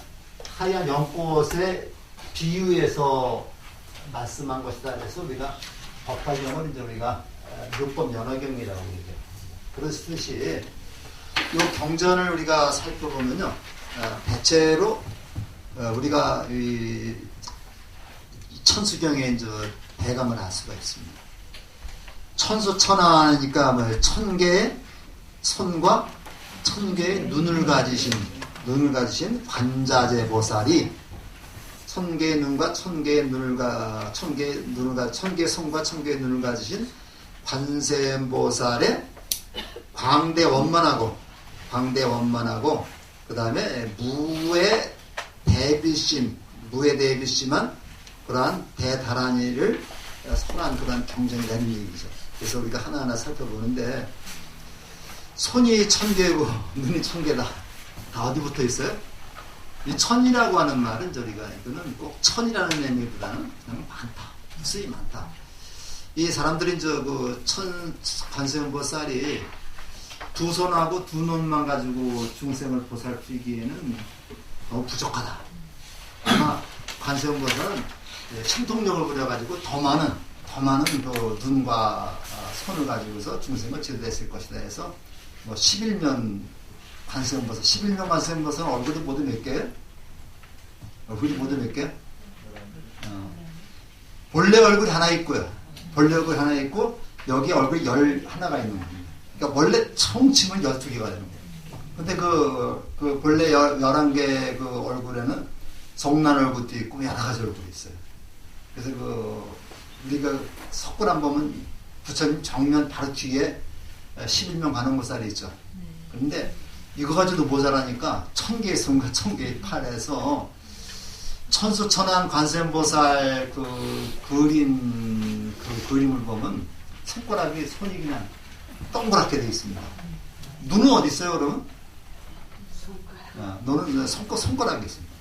하얀 연꽃에 비유해서 말씀한 것이다. 그래서 우리가 법화경을 이제 우리가 묘법연화경이라고 얘기해요. 그렇듯이 이 경전을 우리가 살펴보면요, 대체로 우리가 이 천수경에 이제 대감을 할 수가 있습니다. 천수천하니까 뭐 천개의 손과 천개의 눈을 가지신 관자재 보살이 천개의 눈과 천개의 천개의 손과 천개의 눈을 가지신 관세음보살의 광대 원만하고 그 다음에 무의 대비심한 그러한 대다란이를 선한 그러한 경전이라는 얘기죠. 그래서 우리가 하나하나 살펴보는데 손이 천개고 눈이 천개다. 다 어디 붙어 있어요? 이 천이라고 하는 말은 이거는 꼭 천이라는 의미보다는 그냥 많다. 무수히 많다. 이 사람들이 그 관세음보살이 두 손하고 두 눈만 가지고 중생을 보살피기에는 너무 부족하다. 아마 관세음보살은 신통력을 부려가지고 더 많은 그 눈과 손을 가지고서 중생을 지도했을 것이다 해서 11면 관세음보살, 11면 관세음보살은 얼굴이 모두 몇 개예요? 본래 얼굴이 하나 있고요. 여기 얼굴이 11하나가 있는 겁니다. 그러니까 원래 총칭은 12개가 되는 거예요. 근데 그 본래 11개 그 얼굴에는 성난 얼굴도 있고 여러 가지 얼굴이 있어요. 그래서 우리가 석굴안 보면 부처님 정면 바로 뒤에 11명 관음보살이 있죠. 그런데 이거 가지고도 모자라니까 1000개의 손과 1000개의 팔에서 천수천안 관세음보살 그림을 보면 손가락이 손이 그냥 동그랗게 되어 있습니다. 눈은 어디 있어요, 그러면? 눈은 손가락에 있습니다.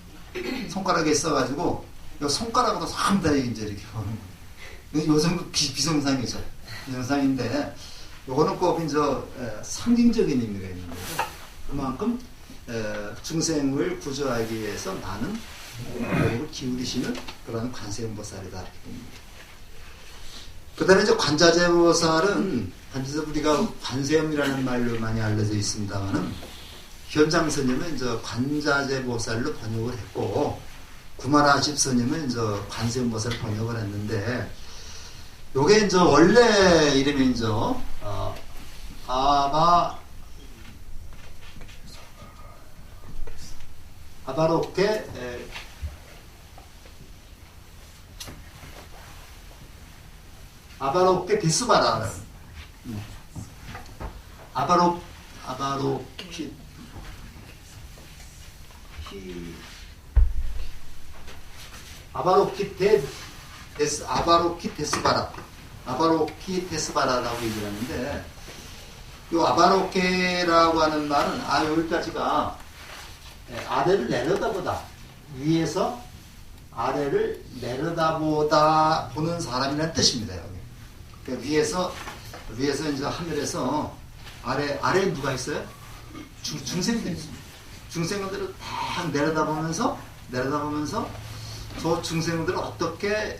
손가락에 있어가지고, 손가락으로 상당히 이제 이렇게 보는 거예요. 요즘 비정상이죠. 비정상인데, 요거는 꼭 이제 상징적인 의미가 있는 거예요. 그만큼, 중생을 구조하기 위해서 많은 노력을 기울이시는 그런 관세음보살이다. 그 다음에 이제 관자재보살은, 우리가 관세음이라는 말로 많이 알려져 있습니다만은, 현장 스님은 이제 관자재보살로 번역을 했고, 구마라집 스님은 이제 관세음보살 번역을 했는데, 요게 이제 원래 이름이 이제, 아바로케 데스바라. 아바로키 데스바라라고 얘기를 하는데, 이 아바로케라고 하는 말은, 여기까지가 아래를 내려다보다, 위에서 아래를 내려다보다 보는 사람이라는 뜻입니다, 여기. 그러니까 위에서 이제 하늘에서 아래에 누가 있어요? 중생들이 있습니다. 중생들을 딱 내려다보면서 저 중생들을 어떻게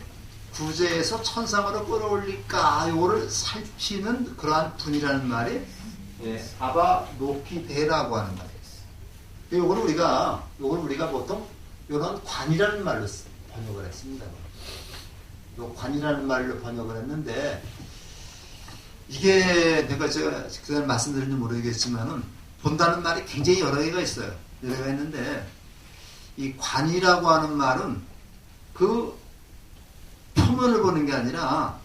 구제해서 천상으로 끌어올릴까, 요거를 살피는 그러한 분이라는 말이, 아바노키데라고 하는 말이에요. 요걸 우리가 보통 요런 관이라는 말로 번역을 했습니다. 요 관이라는 말로 번역을 했는데, 이게 제가 그날 말씀드렸는지 모르겠지만은, 본다는 말이 굉장히 여러 개가 있어요. 여러 개가 있는데, 이 관이라고 하는 말은 그 표면을 보는 게 아니라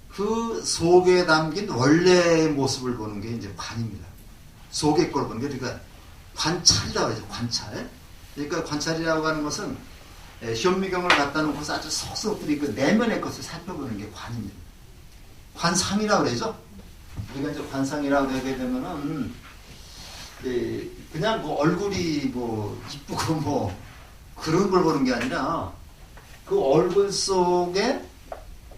그 속에 담긴 원래의 모습을 보는 게 이제 관입니다. 속의 걸 보는 게, 그러니까 관찰이라고 하죠. 관찰. 그러니까 관찰이라고 하는 것은 현미경을 갖다 놓고서 아주 속속들이 그 내면의 것을 살펴보는 게 관입니다. 관상이라고 그러죠. 우리가 이제 관상이라고 하게 되면은 그냥 뭐 얼굴이 뭐 이쁘고 뭐 그런 걸 보는 게 아니라 그 얼굴 속에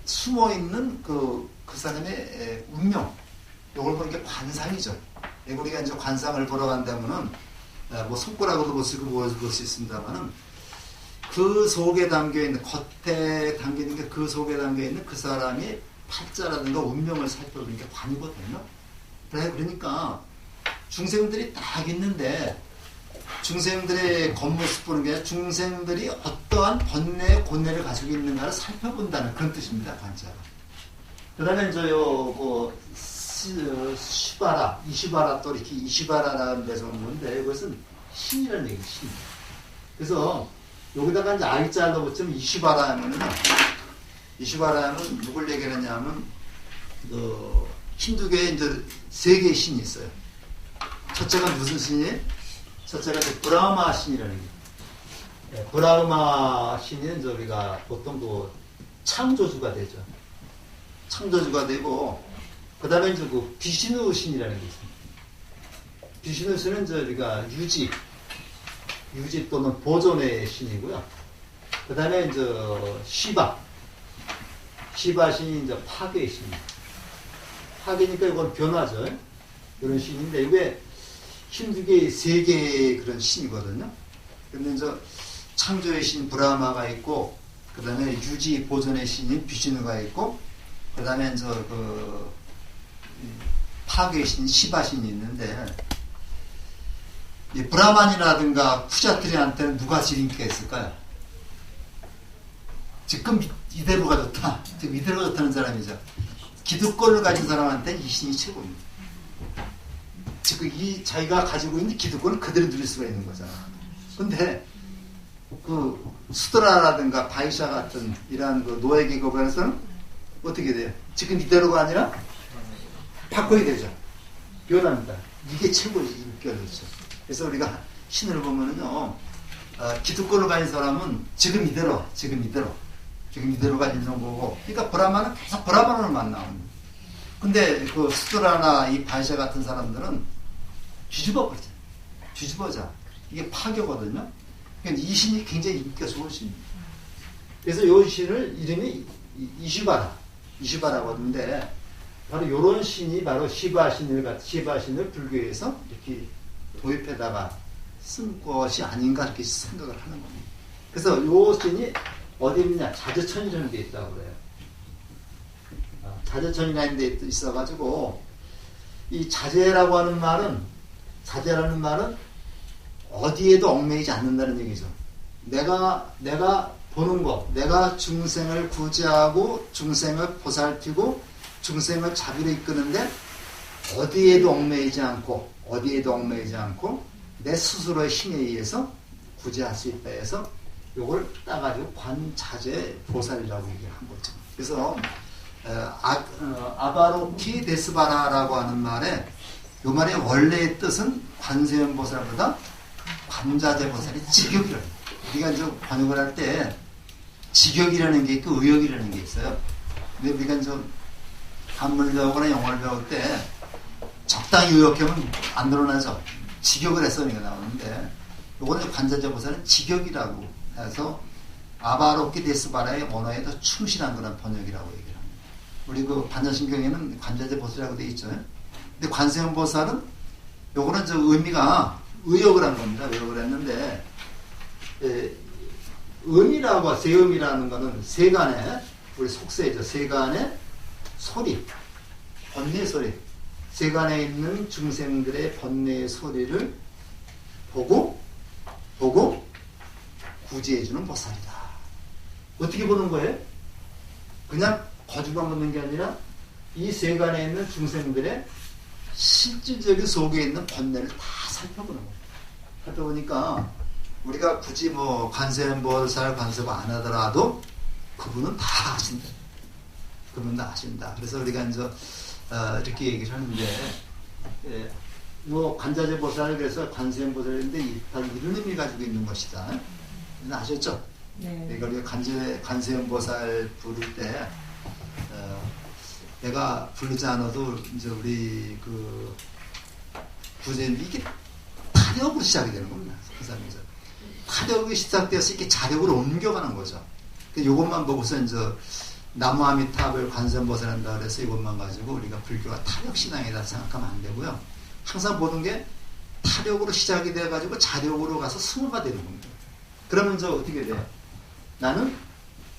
숨어 있는 그 사람의 운명, 이걸 보는 게 관상이죠. 우리가 이제 관상을 보러 간다면은 뭐 손가락으로 볼 수 있습니다만은 그 속에 담겨 있는, 겉에 담겨 있는 게 그 속에 담겨 있는 그 사람이 팔자라든가 운명을 살펴보는 게 관이거든요. 그러니까 중생들이 딱 있는데, 중생들의 겉모습 보는 게 아니라 중생들이 어떠한 번뇌, 곤뇌를 가지고 있는가를 살펴본다는 그런 뜻입니다, 관자가. 그 다음에 이제 이시바라 또 이렇게 이시바라라는 데서 온 건데, 이것은 신이라는 얘기예요, 신. 그래서 여기다가 이제 I자로 붙이면 이시바라 하면은, 누굴 얘기하냐면, 힌두교에 이제 3개의 신이 있어요. 첫째가 무슨 신이에요? 첫째가 브라마 신이라는 게. 브라마 신은 우리가 보통 창조주가 되죠. 창조주가 되고, 그 다음에 이제 비시누 신이라는 게 있습니다. 비시누 신은 우리가 유지 또는 보존의 신이고요. 그 다음에 이제 시바 신이 이제 파괴의 신입니다. 파괴니까 이건 변화죠. 이런 신인데, 이게 힌두교의 3개의 그런 신이거든요. 근데 이제 창조의 신 브라마가 있고, 그 다음에 유지 보존의 신인 비시누가 있고, 그 다음에 이제 파괴의 신 시바 신이 있는데, 이 브라만이라든가 푸자트리한테는 누가 제일 인기가 있을까요? 지금 이대로가 좋다. 지금 이대로가 좋다는 사람이죠. 기득권을 가진 사람한테는 이 신이 최고입니다. 지금 자기가 가지고 있는 기득권을 그대로 누릴 수가 있는 거잖아. 근데 수드라라든가 바이샤 같은 이러한 노예 계급에서는 어떻게 돼요? 지금 이대로가 아니라 바꿔야 되죠. 변합니다. 이게 최고의 인기가 좋죠. 그래서 우리가 신을 보면은요, 기득권을 가진 사람은 지금 이대로가 있는 거고, 그러니까 브라마는 계속 브라마로만 나옵니다. 근데 수드라나 이 바이샤 같은 사람들은 뒤집어져. 이게 파괴거든요. 그러니까 이 신이 굉장히 인기가 좋은 신입니다. 그래서 이 신을 이름이 이시바라고 하는데, 바로 이런 신이 바로 시바 신을 불교에서 이렇게 도입해다가 쓴 것이 아닌가 이렇게 생각을 하는 겁니다. 그래서 이 신이 어디 있느냐, 자주천이라는 데 있다고 그래요. 자제천이라는 데 있어가지고 이 자제라는 말은 어디에도 얽매이지 않는다는 얘기죠. 내가 보는 것, 내가 중생을 구제하고 중생을 보살피고 중생을 자비로 이끄는데 어디에도 얽매이지 않고 내 스스로의 힘에 의해서 구제할 수 있다 해서 요걸 따가지고 관자재 보살이라고 얘기를 한 거죠. 그래서 아바로키 데스바라라고 하는 말에 요 말의 원래의 뜻은 관세음보살보다 관자재 보살이 직역이라는 거예요. 우리가 이제 번역을 할 때 직역이라는 게 있고 의역이라는 게 있어요. 근데 우리가 이제 한문을 배우거나 영어를 배울 때 적당히 의역하면 안 드러나죠. 직역을 해서 이게 나오는데 요거는 관자재 보살은 직역이라고 해서 아바로키 데스바라의 언어에 더 충실한 그런 번역이라고 얘기를 합니다. 우리 그 반야신경에는 관자재 보살이라고 되어 있죠. 근데 관세음보살은 요거는 저 의미가 의역을 한 겁니다. 의역을 했는데 음이라고 세음이라는 거는 세간의 우리 속세죠. 세간의 소리, 번뇌 소리, 세간에 있는 중생들의 번뇌의 소리를 보고 구제해주는 보살이다. 어떻게 보는 거예요? 그냥 거주만 보는 게 아니라 이 세간에 있는 중생들의 실질적인 속에 있는 번뇌를 다 살펴보는 거예요. 살펴보니까 우리가 굳이 뭐 관세음보살 관세음 안 하더라도 그분은 다 아신다. 그분은 다 아신다. 그래서 우리가 이제 이렇게 얘기를 하는데 뭐 관자재 보살 그래서 관세음보살인데 이런 의미 가지고 있는 것이다. 아셨죠? 네. 그러니까 우리가 관세음보살 부를 때 내가 부르지 않아도 이제 우리 그 구제는 이게 타력으로 시작이 되는 겁니다. 항상 타력이 시작되어서 이렇게 자력으로 옮겨가는 거죠. 이것만 보고서 이제 나무아미탑을 관세음보살 한다 그래서 이것만 가지고 우리가 불교가 타력신앙이다 생각하면 안 되고요. 항상 보는 게 타력으로 시작이 돼가지고 자력으로 가서 승화가 되는 겁니다. 그러면 저 어떻게 돼요? 나는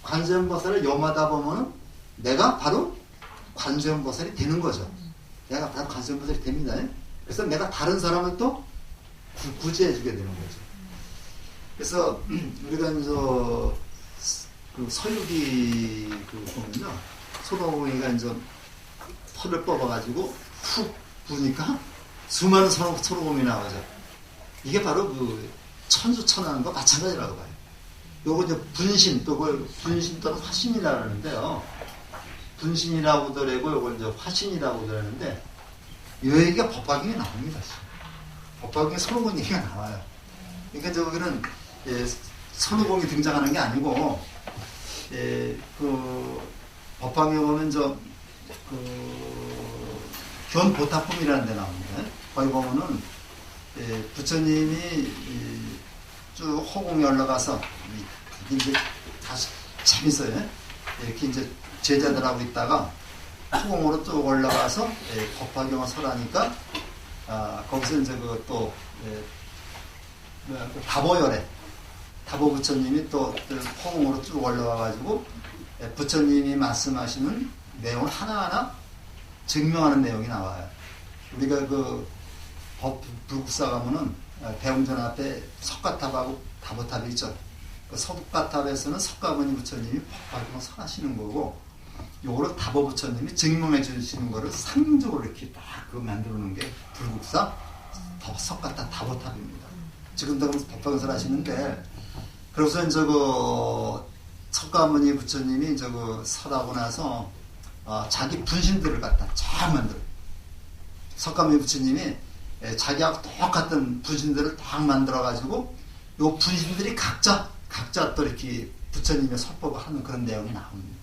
관세음보살을 염하다 보면은 내가 바로 관세음보살이 되는 거죠. 내가 바로 관세음보살이 됩니다. 그래서 내가 다른 사람을 또 구제해주게 되는 거죠. 그래서 우리가 이제 그 서유기 그 보면요, 소노공이가 이제 털을 뽑아가지고 훅 부니까 수많은 소노공이 나와죠. 이게 바로 그 천수천하는과 마찬가지라고 봐요. 요거 이제 분신, 또 그걸 분신 또는 화신이라고 하는데요. 분신이라고 하더라고, 요걸 이제 화신이라고 하는데, 이 얘기가 법화경에 나옵니다. 법화경에 선호공 얘기가 나와요. 그러니까 저기는 선호공이 등장하는 게 아니고, 그 법화경에 보면 견보타품이라는 데 나옵니다. 거기 보면은 부처님이 쭉 허공에 올라가서 이제 다시 재밌어요. 이렇게 이제 제자들하고 있다가 허공으로 쭉 올라가서 법화경을 설하니까 거기서 이제 그또 다보열에 다보 부처님이 또 허공으로 쭉 올라와가지고 부처님이 말씀하시는 내용을 하나하나 증명하는 내용이 나와요. 우리가 그 불국사 가면은 대웅전 앞에 석가탑하고 다보탑이 있죠. 그 석가탑에서는 석가모니 부처님이 법화경을 설하시는 거고, 요거를 다보 부처님이 증명해 주시는 거를 상징적으로 이렇게 딱 그 만들어 놓은 게 불국사 석가탑 다보탑입니다. 지금도 법화경을 하시는데, 그래서 이제 그 석가모니 부처님이 이제 그 설하고 나서 자기 분신들을 갖다 잘 만들어. 석가모니 부처님이 자기하고 똑같은 분신들을 딱 만들어가지고 요 분신들이 각자 또 이렇게 부처님의 설법을 하는 그런 내용이 나옵니다.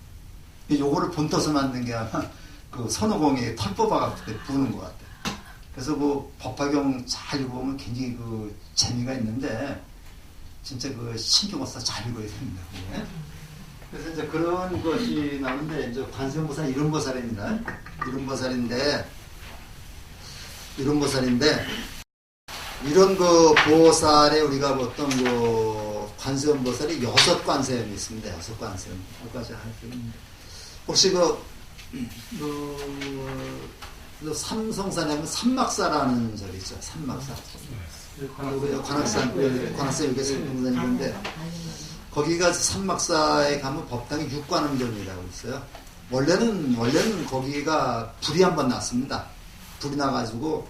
요거를 본떠서 만든 게 아마 그 선호공에 털 뽑아갖고 부는 것 같아요. 그래서 그 법화경 잘 읽어보면 굉장히 그 재미가 있는데 진짜 그 신경을 써서 잘 읽어야 됩니다. 그게. 그래서 이제 그런 것이 나오는데 이제 관세음보살 이름보살입니다. 이름보살인데 이런 그 보살에 우리가 어떤 그 관세음보살이 6관세음이 있습니다. 6관세음. 혹시 그 삼성산에 하면 삼막사라는 절이 있죠. 삼막사. 관악산 여기 삼성산인데 거기가 삼막사에 가면 법당이 육관음전이라고 있어요. 원래는 거기가 불이 한번 났습니다. 불이 나가지고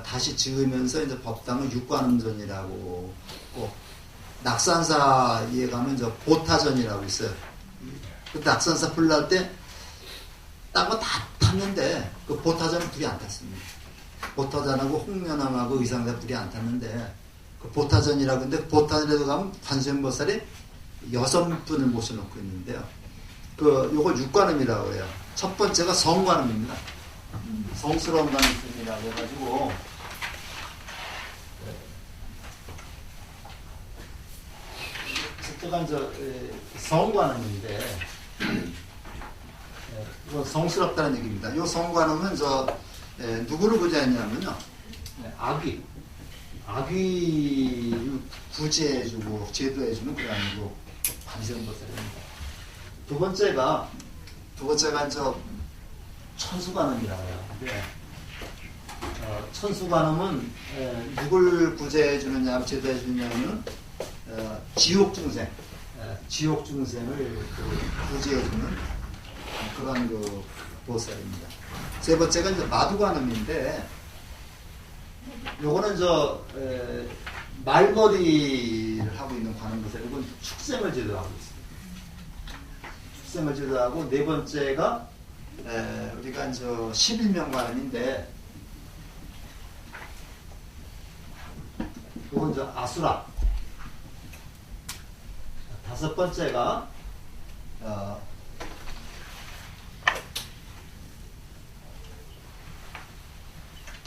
다시 지으면서 이제 법당은 육관음전이라고 했고, 낙산사에 가면 저 보타전이라고 있어요. 그 낙산사 불 날 때 딴 거 다 탔는데 그 보타전은 불이 안 탔습니다. 보타전하고 홍련암하고 의상사 불이 안 탔는데 그 보타전이라고 하는데 보타전에도 가면 관세음보살이 6분을 모셔놓고 있는데요. 요걸 육관음이라고 해요. 첫 번째가 성관음입니다. 성스러운 관음이라고 해가지고 첫째가 성관음인데 이건 성스럽다는 얘기입니다. 이 성관음은 누구를 구제했냐면요. 아귀 구제해주고 제도해주는 그런 관세음보살입니다. 두 번째가 천수관음이라고 해요. 천수관음은 누굴 구제해주느냐, 제도해주느냐면 지옥 중생을 구제해주는 그런 보살입니다. 세 번째가 마두관음인데, 요거는 말머리를 하고 있는 관음보살, 이건 축생을 제도하고 있습니다. 축생을 제도하고, 네 번째가 우리가 11명 관음인데, 요건 아수라. 다섯 번째가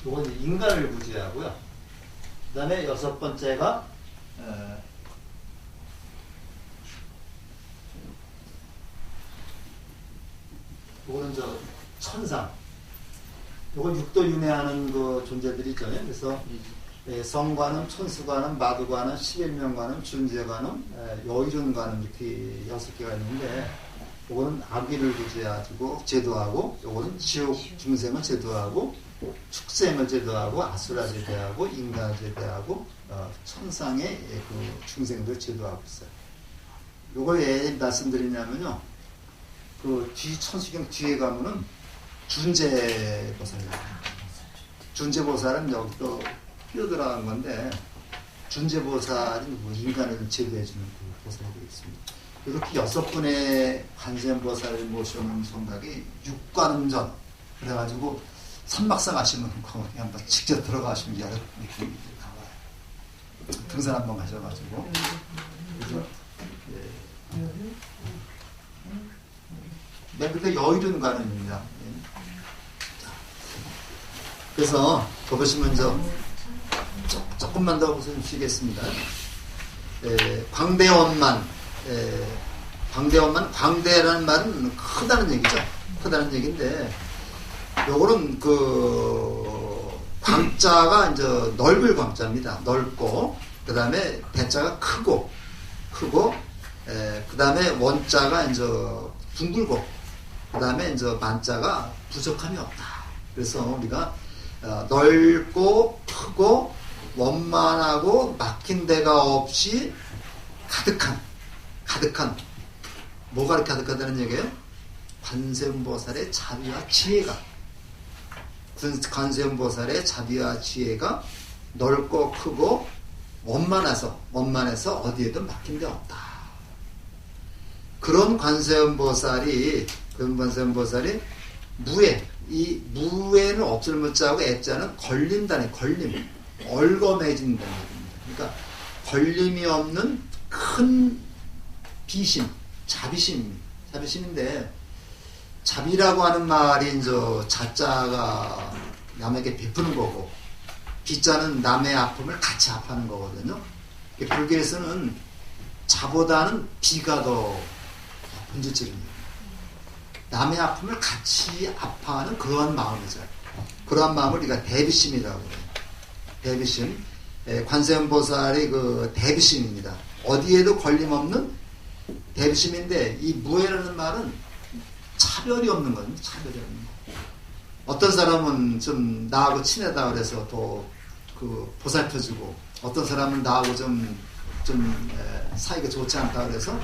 요건 인간을 구제하고요. 그 다음에 여섯 번째가 요거는 천상. 요건 육도 윤회하는 그 존재들이죠. 그래서 성관음, 천수관음, 마두관음, 11명관음, 준재관음, 여의륜관음 이렇게 6개가 있는데, 요거는 아귀를 구제하고 제도하고, 요거는 지옥 중생을 제도하고, 축생을 제도하고, 아수라 제도하고, 인간을 제도하고, 천상의 그 중생들 제도하고 있어요. 요걸 왜 말씀드리냐면요, 천수경 뒤에 가면은 준재보살입니다. 준재보살은 여기 또 끼어들어간 건데, 준재보살이 인간을 제도해주는 그 보살이 되겠습니다. 이렇게 6분의 관세음보살을 모셔놓은 성각이 육관음전, 그래가지고 삼막사 가시면 거기 한번 직접 들어가시면 여러 느낌이 나와요. 등산 한번 가셔가지고. 그래서 맨 끝에 여의륜관음입니다. 그래서 보시면 조금만 더 보시겠습니다. 광대원만, 광대라는 말은 크다는 얘기죠. 크다는 얘기인데, 요거는 광자가 넓을 광자입니다. 넓고, 그 다음에 대자가 크고, 그 다음에 원자가 둥글고, 그 다음에 만자가 부족함이 없다. 그래서 우리가 넓고, 크고, 원만하고, 막힌 데가 없이 가득한, 뭐가 이렇게 가득하다는 얘기예요? 관세음보살의 자비와 지혜가, 관세음보살의 자비와 지혜가 넓고 크고 원만해서 어디에도 막힌 데 없다. 그런 관세음보살이 이 무에는 없을 무자하고 애자는 걸림단에 걸림, 얼검해진다는 얘기입니다. 그러니까 걸림이 없는 큰 비심, 자비심인데, 자비라고 하는 말이 자자가 남에게 베푸는 거고, 비자는 남의 아픔을 같이 아파하는 거거든요. 불교에서는 자보다는 비가 더 본질적입니다. 남의 아픔을 같이 아파하는 그러한 마음이죠. 그러한 마음을 우리가 대비심이라고 해요. 대비심. 관세음보살이 대비심입니다. 어디에도 걸림없는 대비심인데, 이 무해라는 말은 차별이 없는 겁니다. 차별이 없는 거. 어떤 사람은 좀 나하고 친하다 그래서 더 그 보살펴주고, 어떤 사람은 나하고 좀 사이가 좋지 않다 그래서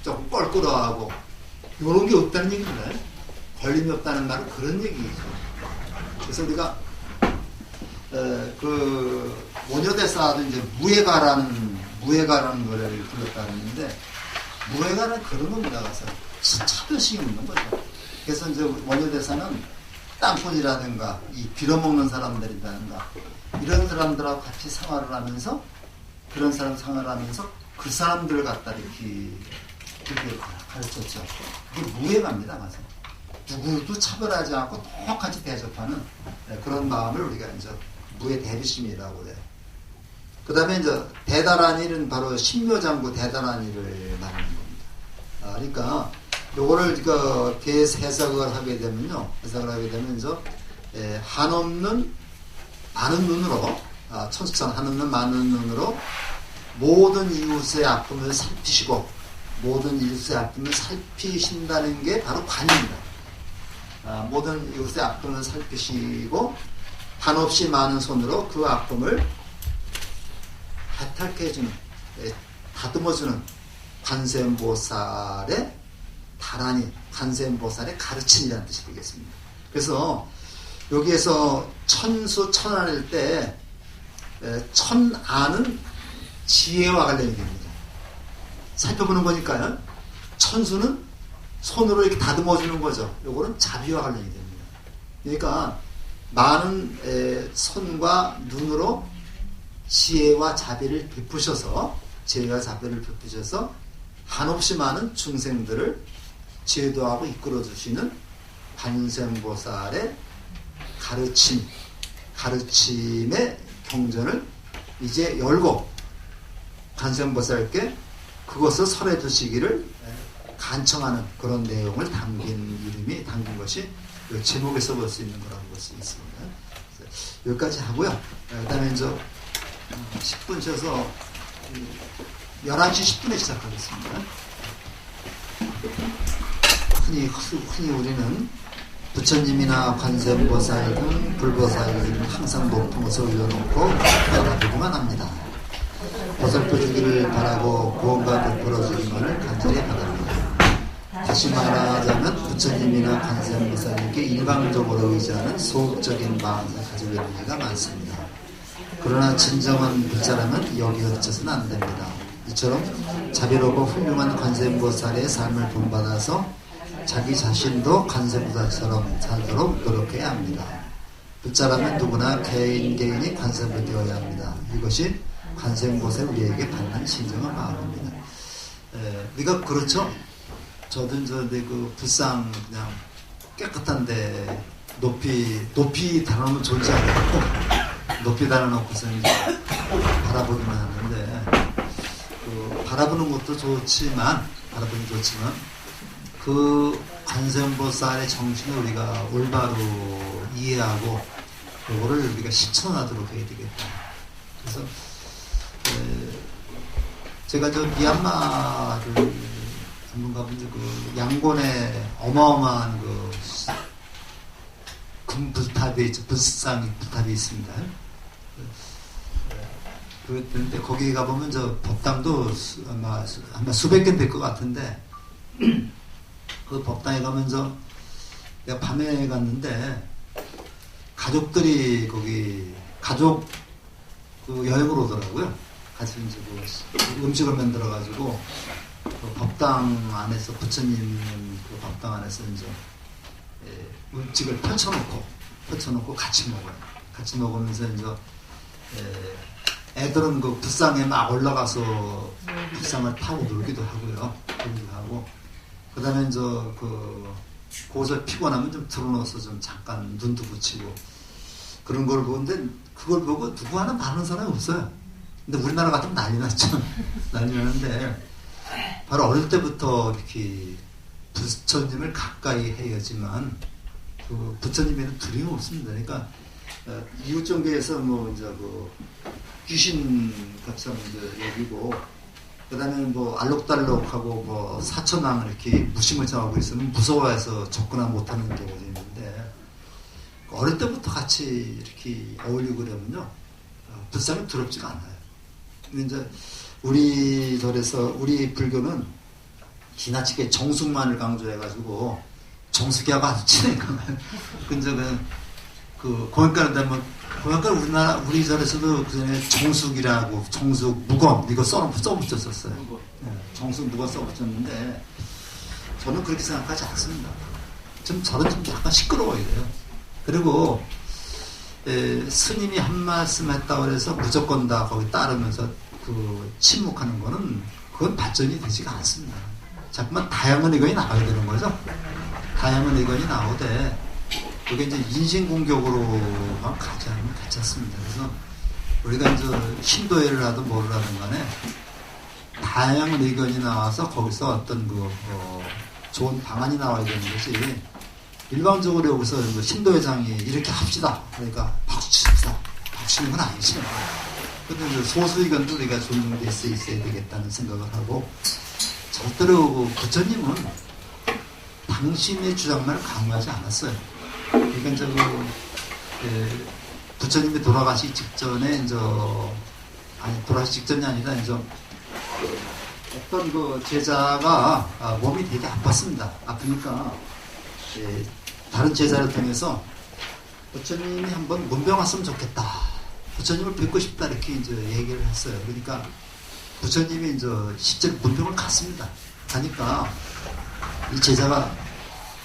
조금 껄끄러워하고, 이런 게 없다는 얘기입니다. 걸림이 없다는 말은 그런 얘기죠. 그래서 우리가 그 원효대사도 이제 무예가라는 노래를 불렀다 그랬는데, 무예가는 그런 겁니다. 가서 차별식이 없는 거죠. 그래서 이제 원효대사는 땅꾼이라든가 이 빌어먹는 사람들이라든가 이런 사람들하고 같이 생활을 하면서, 그런 사람 생활을 하면서 그 사람들을 갖다 이렇게 가르쳤죠. 그게 무예가입니다. 가서 누구도 차별하지 않고 똑같이 대접하는 그런 마음을 우리가 이제 무예 대비심이라고 그래요. 그 다음에 이제 대단한 일은 바로 신묘장구 대단한 일을 말하는 겁니다. 그러니까 요거를 해석을 하게 되면요, 이제 한없는 많은 눈으로, 천수천 한없는 많은 눈으로 모든 이웃의 아픔을 살피시고, 모든 이웃의 아픔을 살피신다는 게 바로 관입니다. 모든 이웃의 아픔을 살피시고 한없이 많은 손으로 그 아픔을 해탈케 해주는, 다듬어주는 관세음보살의 다란이, 관세음보살의 가르침이라는 뜻이 되겠습니다. 그래서 여기에서 천수 천안일 때 천안은 지혜와 관련이 됩니다. 살펴보는 거니까요. 천수는 손으로 이렇게 다듬어주는 거죠. 요거는 자비와 관련이 됩니다. 그러니까 많은 손과 눈으로 지혜와 자비를 베푸셔서 한없이 많은 중생들을 제도하고 이끌어주시는 관세음보살의 가르침의 경전을 이제 열고 관세음보살께 그것을 설해 주시기를 간청하는 그런 내용을 담긴 것이 이 제목에서 볼 수 있는 거라고 볼 수 있습니다. 여기까지 하고요. 그 다음에 이제 10분 쉬어서 11시 10분에 시작하겠습니다. 흔히 우리는 부처님이나 관세음보살 등 불보살을 항상 높은 곳에 올려놓고 바라보기만 합니다. 보살펴주기를 바라고 구원과 베풀어주기만을 간절히 바랍니다. 다시 말하자면 부처님이나 관세음보살님께 일방적으로 의지하는 소극적인 마음을 가지고 있는 이가 많습니다. 그러나 진정한 불자라면 여기에 그쳐서는 안 됩니다. 이처럼 자비롭고 훌륭한 관세음보살의 삶을 본받아서 자기 자신도 관세음보살처럼 살도록 노력해야 합니다. 불자라면 누구나 개인이 관세음이 되어야 합니다. 이것이 관세음보살 우리에게 받는 진정한 마음입니다. 우리가 그렇죠. 저도 이제 그 불상 그냥 깨끗한데 높이 달아놓으면 좋지 않고 높이 달아놓고서 이제 바라보기만 하는데, 그 바라보는 것도 좋지만 그 관세음보살의 정신을 우리가 올바로 이해하고 그거를 우리가 실천하도록 해야 되겠다. 그래서 제가 저 미얀마를 한번 가본 그 양곤에 어마어마한 그 금불탑이 불상이 있습니다. 그런데 거기 가보면 저 법당도 아마 수백 개 될 것 같은데, 그 법당에 가면서 내가 밤에 갔는데 가족들이 거기 그 여행을 오더라고요. 같이 이제 그 음식을 만들어가지고 그 법당 안에서 부처님 그 법당 안에서 이제 음식을 펼쳐놓고 같이 먹어요. 같이 먹으면서 이제 애들은 그 불상에 막 올라가서 불상을 타고 놀기도 하고요. 그 다음에 이제 거기서 피곤하면 좀 들어놓아서 좀 잠깐 눈도 붙이고 그런 걸 보는데, 그걸 보고 누구 하나 바르는 사람이 없어요. 근데 우리나라 같으면 난리 났죠. 난리 나는데, 바로 어릴 때부터 이렇게 부처님을 가까이 해야지만 그 부처님에는 두려움 없습니다. 그러니까 이웃종교에서 뭐 이제 그 귀신 같이 이제 여기고 그다음에 뭐 알록달록하고 뭐 사천왕 이렇게 무시무시하고 있으면 무서워해서 접근을 못하는 경우도 있는데 어릴 때부터 같이 이렇게 어울리고 그러면요 불쌍히 두렵지가 않아요. 근데 이제 우리 절에서 우리 불교는 지나치게 정숙만을 강조해가지고 정숙이하고 아주 친해요. 근데 그 공연가를 되면 공연가 우리 절에서도 그전에 정숙이라고 정숙 무건 이거 써붙였었어요. 네, 정숙 무건 써붙였는데 저는 그렇게 생각하지 않습니다. 저는 좀 약간 시끄러워야 돼요. 그리고 스님이 한 말씀 했다고 해서 무조건 다 거기 따르면서 그 침묵하는 거는 그건 발전이 되지가 않습니다. 자꾸만 다양한 의견이 나와야 되는 거죠. 다양한 의견이 나오되 그게 이제 인신공격으로만 가지 않으면 괜찮습니다. 그래서 우리가 이제 신도회를 하든 뭐를 하든 간에 다양한 의견이 나와서 거기서 어떤 좋은 방안이 나와야 되는 것이 일방적으로 여기서 신도회장이 이렇게 합시다. 그러니까 박수 칩시다. 박수 치는 건 아니죠. 그런데 소수 의견도 우리가 존중돼 있어야 되겠다는 생각을 하고 절대로 부처님은 당신의 주장만을 강요하지 않았어요. 그러니까 이제 부처님이 돌아가시기 직전에 돌아가시기 직전이 아니라 어떤 그 제자가 몸이 되게 아팠습니다. 아프니까 다른 제자를 통해서 부처님이 한번 문병 왔으면 좋겠다. 부처님을 뵙고 싶다 이렇게 이제 얘기를 했어요. 그러니까 부처님이 이제 실제로 문병을 갔습니다. 가니까 이 제자가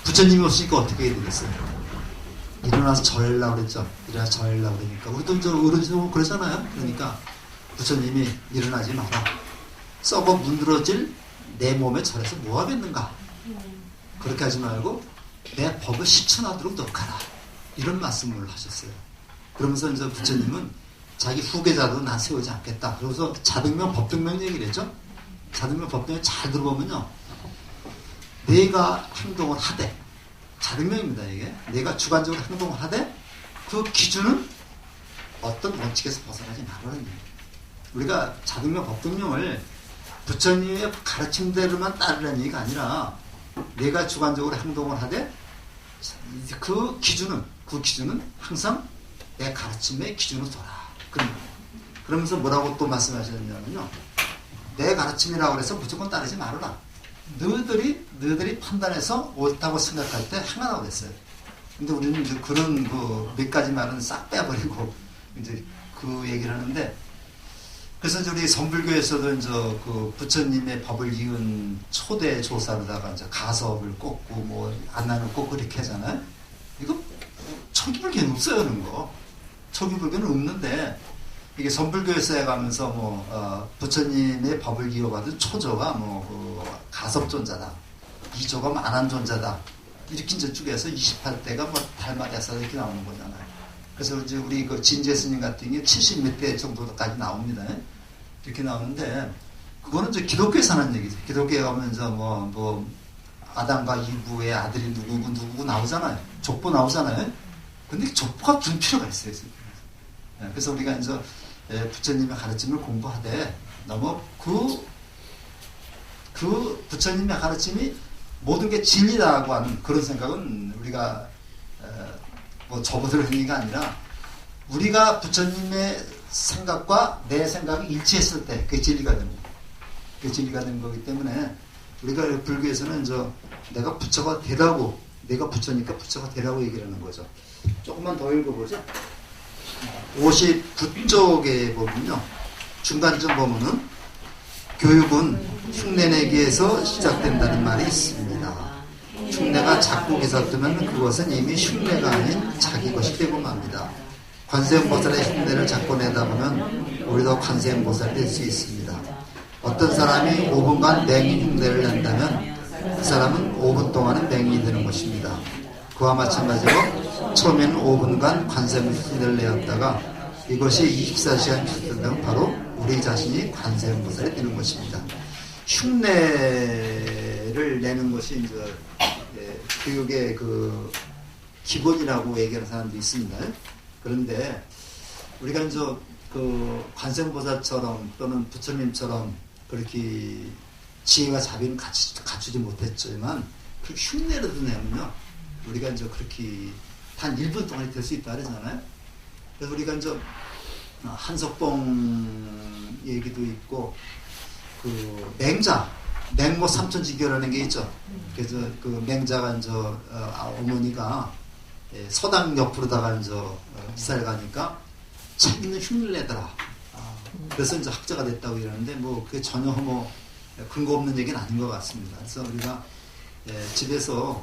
부처님이 없으니까 어떻게 해야 되겠어요? 일어나서 절하려고 그랬죠. 일어나서 절하려고 그러니까 우리도 이제 어른이고 그러잖아요. 그러니까 부처님이 일어나지 마라. 썩어 문드러질 내 몸에 절해서 뭐 하겠는가? 그렇게 하지 말고 내 법을 실천하도록 노력하라. 이런 말씀을 하셨어요. 그러면서 이제 부처님은 자기 후계자도 난 세우지 않겠다. 그래서 자등명, 법등명 얘기를 했죠. 자등명, 법등명 잘 들어보면요. 내가 행동을 하되, 자등명입니다, 이게. 내가 주관적으로 행동을 하되, 그 기준은 어떤 원칙에서 벗어나지 말라는 얘기예요. 우리가 자등명, 법등명을 부처님의 가르침대로만 따르라는 얘기가 아니라, 내가 주관적으로 행동을 하되, 그 기준은 항상 내 가르침의 기준으로 둬라. 그러면서 뭐라고 또 말씀하셨냐면요. 내 가르침이라고 해서 무조건 따르지 말아라. 너희들이 판단해서 옳다고 생각할 때 행하라고 그랬어요. 근데 우리는 이제 그런 몇 가지 말은 싹 빼버리고 이제 그 얘기를 하는데, 그래서 이제 우리 선불교에서도 이제 그 부처님의 법을 이은 초대 조사로다가 이제 가섭을 꽂고 뭐 안난을 꽂고 이렇게 하잖아요. 이거 초기불교는 없어요, 그런 거. 초기불교는 없는데 이게 선불교에서 해가면서 부처님의 법을 이어받은 초조가 가섭존자다, 이조가 만한존자다, 이렇게 이제 쭉해서 28대가 달마대사 이렇게 나오는 거잖아요. 그래서 이제 우리 그 진제 스님 같은 게 70몇 대 정도까지 나옵니다. 이렇게 나오는데 그거는 이제 기독교에서 하는 얘기죠. 기독교에 가면서 아담과 이브의 아들이 누구고 나오잖아요. 족보 나오잖아요. 근데 족보가 준 필요가 있어요. 그래서 우리가 이제 부처님의 가르침을 공부하되 너무 그 부처님의 가르침이 모든 게 진리라고 하는 그런 생각은 우리가 접어들는 얘기가 아니라 우리가 부처님의 생각과 내 생각이 일치했을 때 그게 진리가 됩니다. 그게 진리가 되는 거기 때문에 우리가 불교에서는 내가 부처가 되라고, 내가 부처니까 부처가 되라고 얘기를 하는 거죠. 조금만 더 읽어보죠. 59쪽에 보면요. 중간쯤 보면은 교육은 흉내내기에서 시작된다는 말이 있습니다. 흉내가 자꾸 기사되면 그것은 이미 흉내가 아닌 자기 것이 되고 맙니다. 관세음보살의 흉내를 자꾸 내다 보면 우리도 관세음보살이 될 수 있습니다. 어떤 사람이 5분간 맹인 흉내를 낸다면 그 사람은 5분 동안은 맹인이 되는 것입니다. 그와 마찬가지로 처음에는 5분간 관세음 흉내를 내었다가 이것이 24시간 지나면 바로 우리 자신이 관세음보살이 되는 것입니다. 흉내를 내는 것이 이제 교육의 그 기본이라고 얘기하는 사람도 있습니다. 그런데 우리가 이제 그 관세음보살처럼 또는 부처님처럼 그렇게 지혜와 자비는 갖추지 못했지만 그 흉내라도 내면요 우리가 이제 그렇게 단 1분 동안이 될 수 있다 그러잖아요. 그래서 우리가 이제 한석봉 얘기도 있고 그 맹모 삼천지교라는 게 있죠. 그래서 그 맹자가 이제 어머니가 서당 옆으로다가 이제 이사를 가니까 책 있는 흉내를 내더라. 그래서 이제 학자가 됐다고 이러는데 뭐 그게 전혀 뭐 근거 없는 얘기는 아닌 것 같습니다. 그래서 우리가 집에서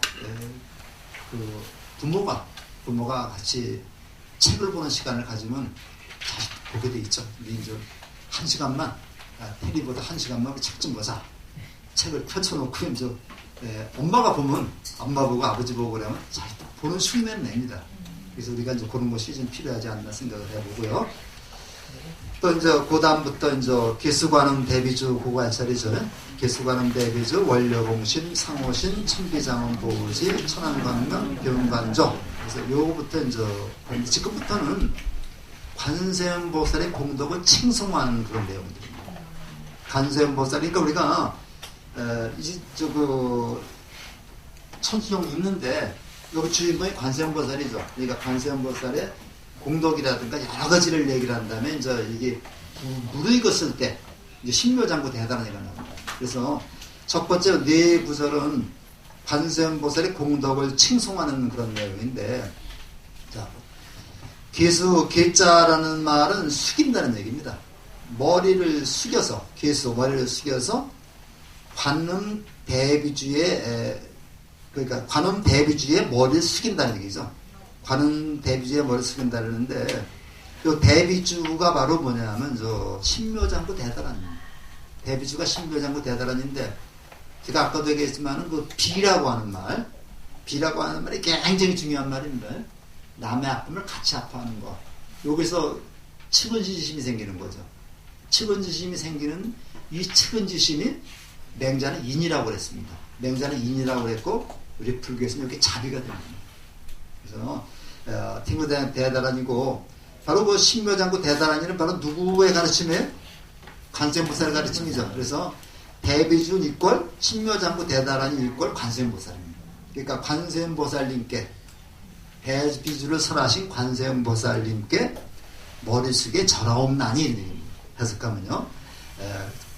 그 부모가 같이 책을 보는 시간을 가지면 자식 보게 돼 있죠. 근데 이제 한 시간만 테레비보다 한 시간만 책 좀 보자. 책을 펼쳐놓고 이제 엄마가 보면 엄마 보고 아버지 보고 그러면 자식 보는 흉내는 냅니다. 그래서 우리가 이제 그런 것이 좀 필요하지 않나 생각을 해보고요. 또 이제 그 다음부터 이제 개수관음 대비주 고관찰이죠. 개수관음 대비주 원료공신 상호신 천비장원 보지 천안관명 병관조. 그래서 요거부터 이제 지금부터는 관세음보살의 공덕을 칭송하는 그런 내용들입니다. 관세음보살, 그러니까 우리가 이제 그 천수용 있는데 여기 주인공이 관세음보살이죠. 그러니까 관세음보살의 공덕이라든가 여러 가지를 얘기를 한다면 이제 이게 무르익었을 때 이제 신묘장구 대단한 얘기가 나옵니다. 그래서 첫 번째 네 구절은 관세음보살의 공덕을 칭송하는 그런 내용인데, 자, 개자라는 말은 숙인다는 얘기입니다. 머리를 숙여서, 머리를 숙여서 관음 대비주의 그러니까 관음 대비주의 머리를 숙인다는 얘기죠. 관음 대비주의 머리를 숙인다는데 이 대비주가 바로 뭐냐면 신묘장구 대단한 대비주가 신묘장구 대단한인데 제가 아까도 얘기했지만은 그 비라고 하는 말이 굉장히 중요한 말입니다. 남의 아픔을 같이 아파하는 거. 여기서 측은지심이 생기는 거죠. 측은지심이 생기는 이 측은지심이 맹자는 인이라고 그랬습니다. 맹자는 인이라고 그랬고 우리 불교에서는 이렇게 자비가 됩니다. 그래서 팅구 대다란이고 바로 그 신묘장구 대다란이는 바로 누구의 가르침이에요? 관세음보살의 가르침이죠. 그래서 대비준 이꼴 신묘장구 대다란이 이꼴 관세음보살입니다. 그러니까 관세음보살님께 대비주를 설하신 관세음보살님께 머릿속에 절하옵나니 해석하면요.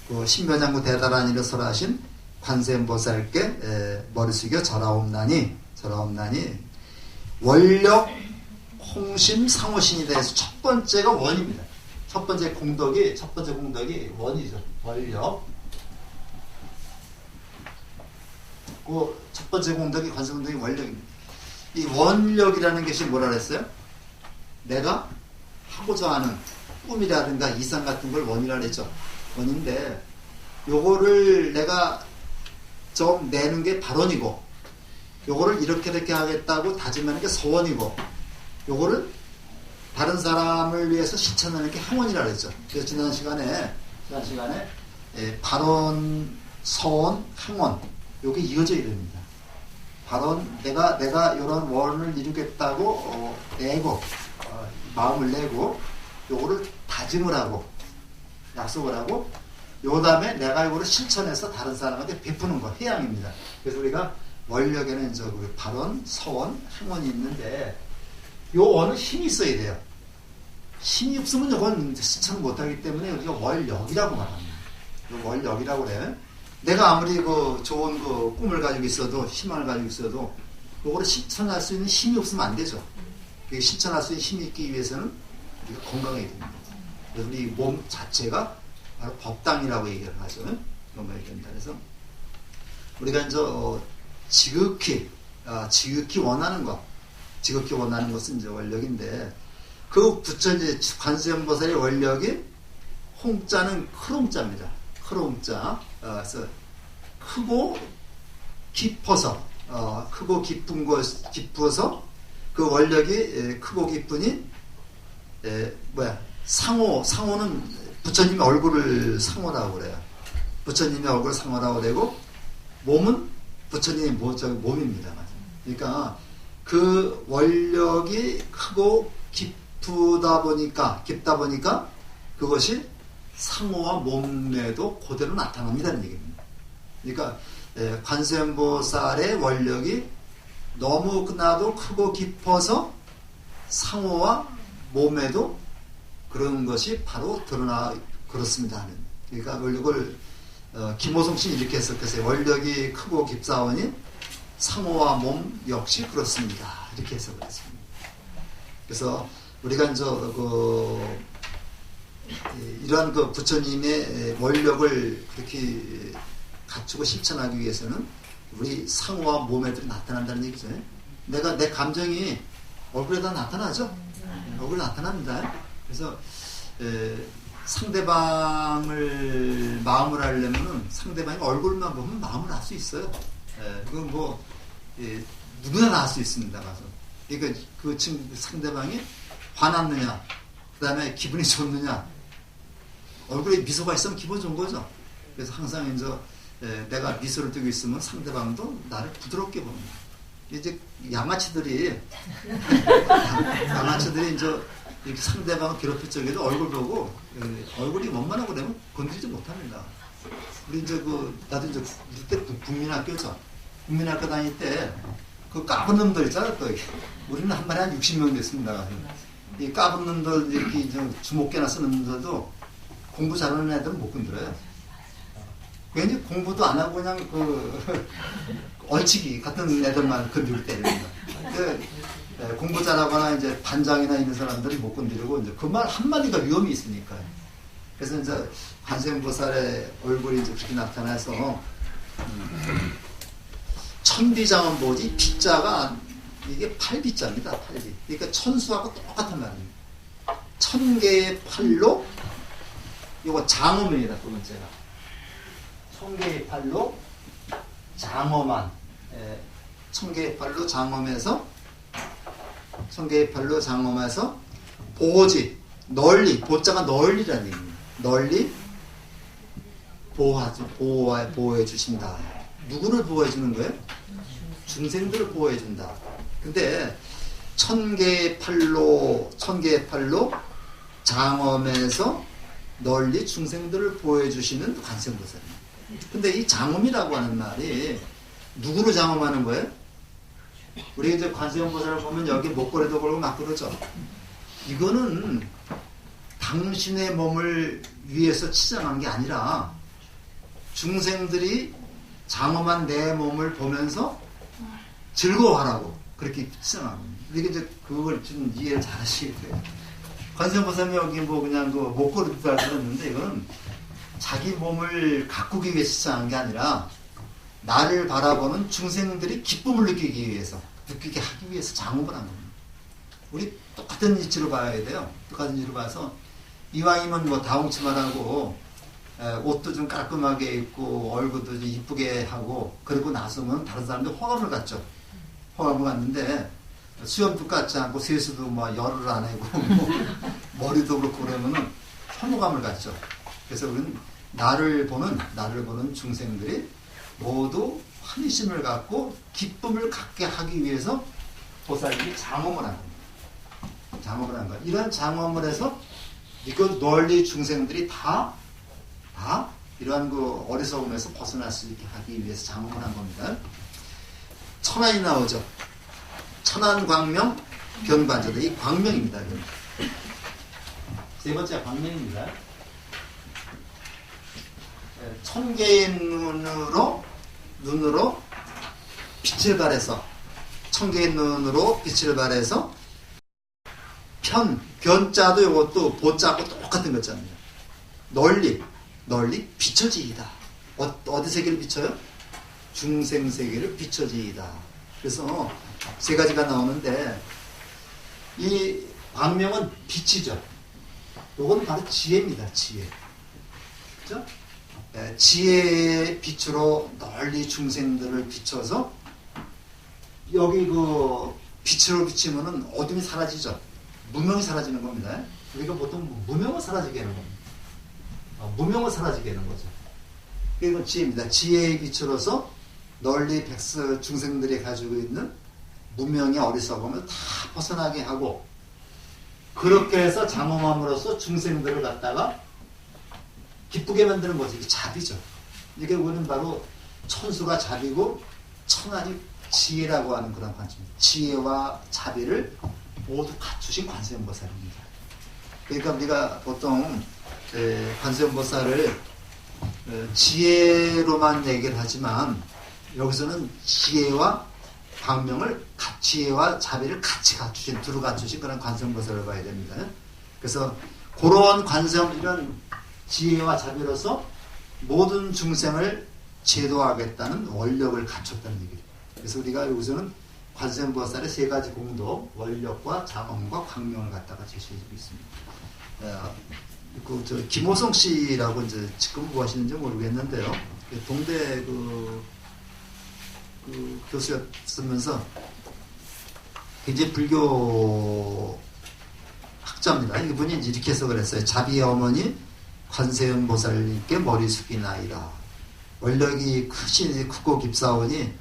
그 신묘장구 대다란이를 설하신 관세음보살께 머릿속에 절하옵나니 원력 홍심 상호신이 대해서 첫 번째가 원입니다. 첫 번째 공덕이 원이죠. 원력. 그 첫 번째 공덕이 관세음보살이 원력입니다. 이 원력이라는 것이 뭐라 그랬어요? 내가 하고자 하는 꿈이라든가 이상 같은 걸 원이라 그랬죠. 원인데 요거를 내가 좀 내는 게 발원이고 요거를 이렇게 하겠다고 다짐하는 게 서원이고 요거를 다른 사람을 위해서 실천하는 게 행원이라 그랬죠. 그래서 지난 시간에 발원, 서원, 행원 요게 이어져 있습니다. 발원, 내가 이런 원을 이루겠다고 내고 마음을 내고 요거를 다짐을 하고 약속을 하고 요 다음에 내가 이거를 실천해서 다른 사람한테 베푸는 거, 해양입니다. 그래서 우리가 원력에는 이제 발원, 서원, 행원이 있는데 요 원은 힘이 있어야 돼요. 힘이 없으면 이건 실천을 못하기 때문에 우리가 월력이라고 말합니다. 월력이라고 그래. 내가 아무리 그 좋은 그 꿈을 가지고 있어도 희망을 가지고 있어도 요거를 실천할 수 있는 힘이 없으면 안 되죠. 실천할 수 있는 힘이 있기 위해서는 우리가 건강해야 됩니다. 그래서 우리 몸 자체가 바로 법당이라고 얘기를 하죠. 그런 얘기합니다. 그래서 우리가 이제 지극히 원하는 것은 이제 원력인데 그 부처 이제 관세음보살의 원력이 홍자는 크롱자입니다. 크롱자. 그래서 크고 깊어서 깊어서 그 원력이 크고 깊으니 상호는 부처님의 얼굴을 상호라고 그래요. 부처님의 얼굴을 상호라고 되고 몸은 부처님의 몸입니다. 그러니까 그 원력이 크고 깊다 보니까 그것이 상호와 몸매도 그대로 나타납니다는 얘기입니다. 그러니까 관세음보살의 원력이 너무나도 크고 깊어서 상호와 몸에도 그런 것이 바로 드러나 그렇습니다. 그러니까 원력을 김호성 씨는 이렇게 해석했어요. 원력이 크고 깊사오니 상호와 몸 역시 그렇습니다. 이렇게 해석을 했습니다. 그래서 우리가 이제 이러한 부처님의 원력을 그렇게 갖추고 실천하기 위해서는 우리 상호와 몸에도 나타난다는 얘기죠. 내가 내 감정이 얼굴에다 나타나죠. 얼굴에 나타납니다. 그래서 상대방을 마음을 하려면은 상대방의 얼굴만 보면 마음을 알 수 있어요. 그건 뭐 누구나 알 수 있습니다. 가서. 그러니까 그 상대방이 화났느냐, 그 다음에 기분이 좋느냐, 얼굴에 미소가 있으면 기분 좋은 거죠. 그래서 항상 이제 내가 미소를 띠고 있으면 상대방도 나를 부드럽게 봅니다. 이제 양아치들이 이제 이렇게 상대방을 괴롭힐 적에도 얼굴 보고 얼굴이 원만하고 되면 건드리지 못합니다. 우리 이제 나도 이제 우리 때 국민학교죠. 국민학교 다닐 때 그 까분 놈들 있잖아. 또 우리는 한 반에 한 60명 됐습니다. 이 까분 놈들 이렇게 이제 주목개나 쓰는 놈들도 공부 잘하는 애들은 못 건드려요. 괜히 공부도 안 하고 그냥 얼치기 같은 애들만 건드릴 때입니다. 공부 잘하거나 이제 반장이나 있는 사람들이 못 건드리고 이제 그 말 한마디가 위험이 있으니까. 그래서 이제 관세음보살의 얼굴이 이제 그렇게 나타나서 천비장엄보지 비자가 이게 팔비자입니다. 팔비. 그러니까 천수하고 똑같은 말입니다. 1000개의 팔로 이거 장엄입니다. 두 번째가 1000개의 팔로 장엄한 1000개의 팔로 장엄해서 1000개의 팔로 장엄해서 보호지 널리 보자가 널리라는 얘기입니다. 널리 보호해 주신다. 누구를 보호해 주는 거예요? 중생들을 보호해 준다. 근데 1000개의 팔로 장엄해서 널리 중생들을 보호해 주시는 관세음보살입니다. 근데 이 장엄이라고 하는 말이 누구를 장엄하는 거예요? 우리 이제 관세음보살을 보면 여기 목걸이도 걸고 막 그러죠. 이거는 당신의 몸을 위해서 치장한 게 아니라 중생들이 장엄한 내 몸을 보면서 즐거워하라고 그렇게 치장한 겁니다. 이게 이제 그걸 좀 이해를 잘 하시게 돼요. 관세음보살이 여기 뭐 그냥 그 목걸이도 잘 들었는데 이건 자기 몸을 가꾸기 위해서 치장한 게 아니라 나를 바라보는 중생들이 기쁨을 느끼게 하기 위해서 장엄을 한 겁니다. 우리 똑같은 이치로 봐야 돼요. 똑같은 이치로 봐서 이왕이면 뭐 다홍치만 하고 옷도 좀 깔끔하게 입고 얼굴도 좀 이쁘게 하고 그러고 나서면 다른 사람들 호감을 갖죠. 호감을 갖는데 수염도 갖지 않고 세수도 뭐 열을 안 하고 뭐 머리도 그렇고 그러면은 혐오감을 갖죠. 그래서 우리는 나를 보는 중생들이 모두 환희심을 갖고 기쁨을 갖게 하기 위해서 보살님이 장엄을 한 겁니다. 장엄을 한 거예요. 이런 장엄을 해서 이거 널리 중생들이 다 이러한 그 어리석음에서 벗어날 수 있게 하기 위해서 장엄을 한 겁니다. 천안이 나오죠. 천안 광명 견관자다. 이 광명입니다. 세 번째 광명입니다. 1000개의 눈으로 빛을 발해서 1000개의 눈으로 빛을 발해서 변자도 이것도 보자하고 똑같은 거잖아요. 널리 비춰지이다. 어디 세계를 비춰요? 중생 세계를 비춰지이다. 그래서 세 가지가 나오는데 이 광명은 빛이죠. 요건 바로 지혜입니다. 지혜. 그죠? 지혜의 빛으로 널리 중생들을 비춰서 여기 그 빛으로 비치면은 어둠이 사라지죠. 무명이 사라지는 겁니다. 우리가 보통 무명을 사라지게 하는 겁니다. 무명을 사라지게 하는 거죠. 그리고 지혜입니다. 지혜의 빛으로서 널리 중생들이 가지고 있는 무명의 어리석음을 다 벗어나게 하고 그렇게 해서 장엄함으로써 중생들을 갖다가 기쁘게 만드는 것이 이게 자비죠. 이게 우리는 바로 천수가 자비고 천하이 지혜라고 하는 그런 관점입니다. 지혜와 자비를 모두 갖추신 관세음보살입니다. 그러니까 우리가 보통 관세음보살을 지혜로만 얘기를 하지만 여기서는 지혜와 광명을 지혜와 자비를 같이 갖추신 두루 갖추신 그런 관세음보살을 봐야 됩니다. 그래서 그런 관세음 이런 지혜와 자비로서 모든 중생을 제도하겠다는 원력을 갖췄다는 얘기예요. 그래서 우리가 여기서는 관세음보살의 세 가지 공도 원력과 장엄과 광명을 갖다가 제시해주고 있습니다. 김호성 씨라고 이제 지금 뭐 하시는지 모르겠는데요. 동대 교수였으면서 굉장히 불교 학자입니다. 이분이 이렇게 해석을 했어요. 자비의 어머니 관세음보살님께 머리 숙이나이다. 원력이 크고 깊사오니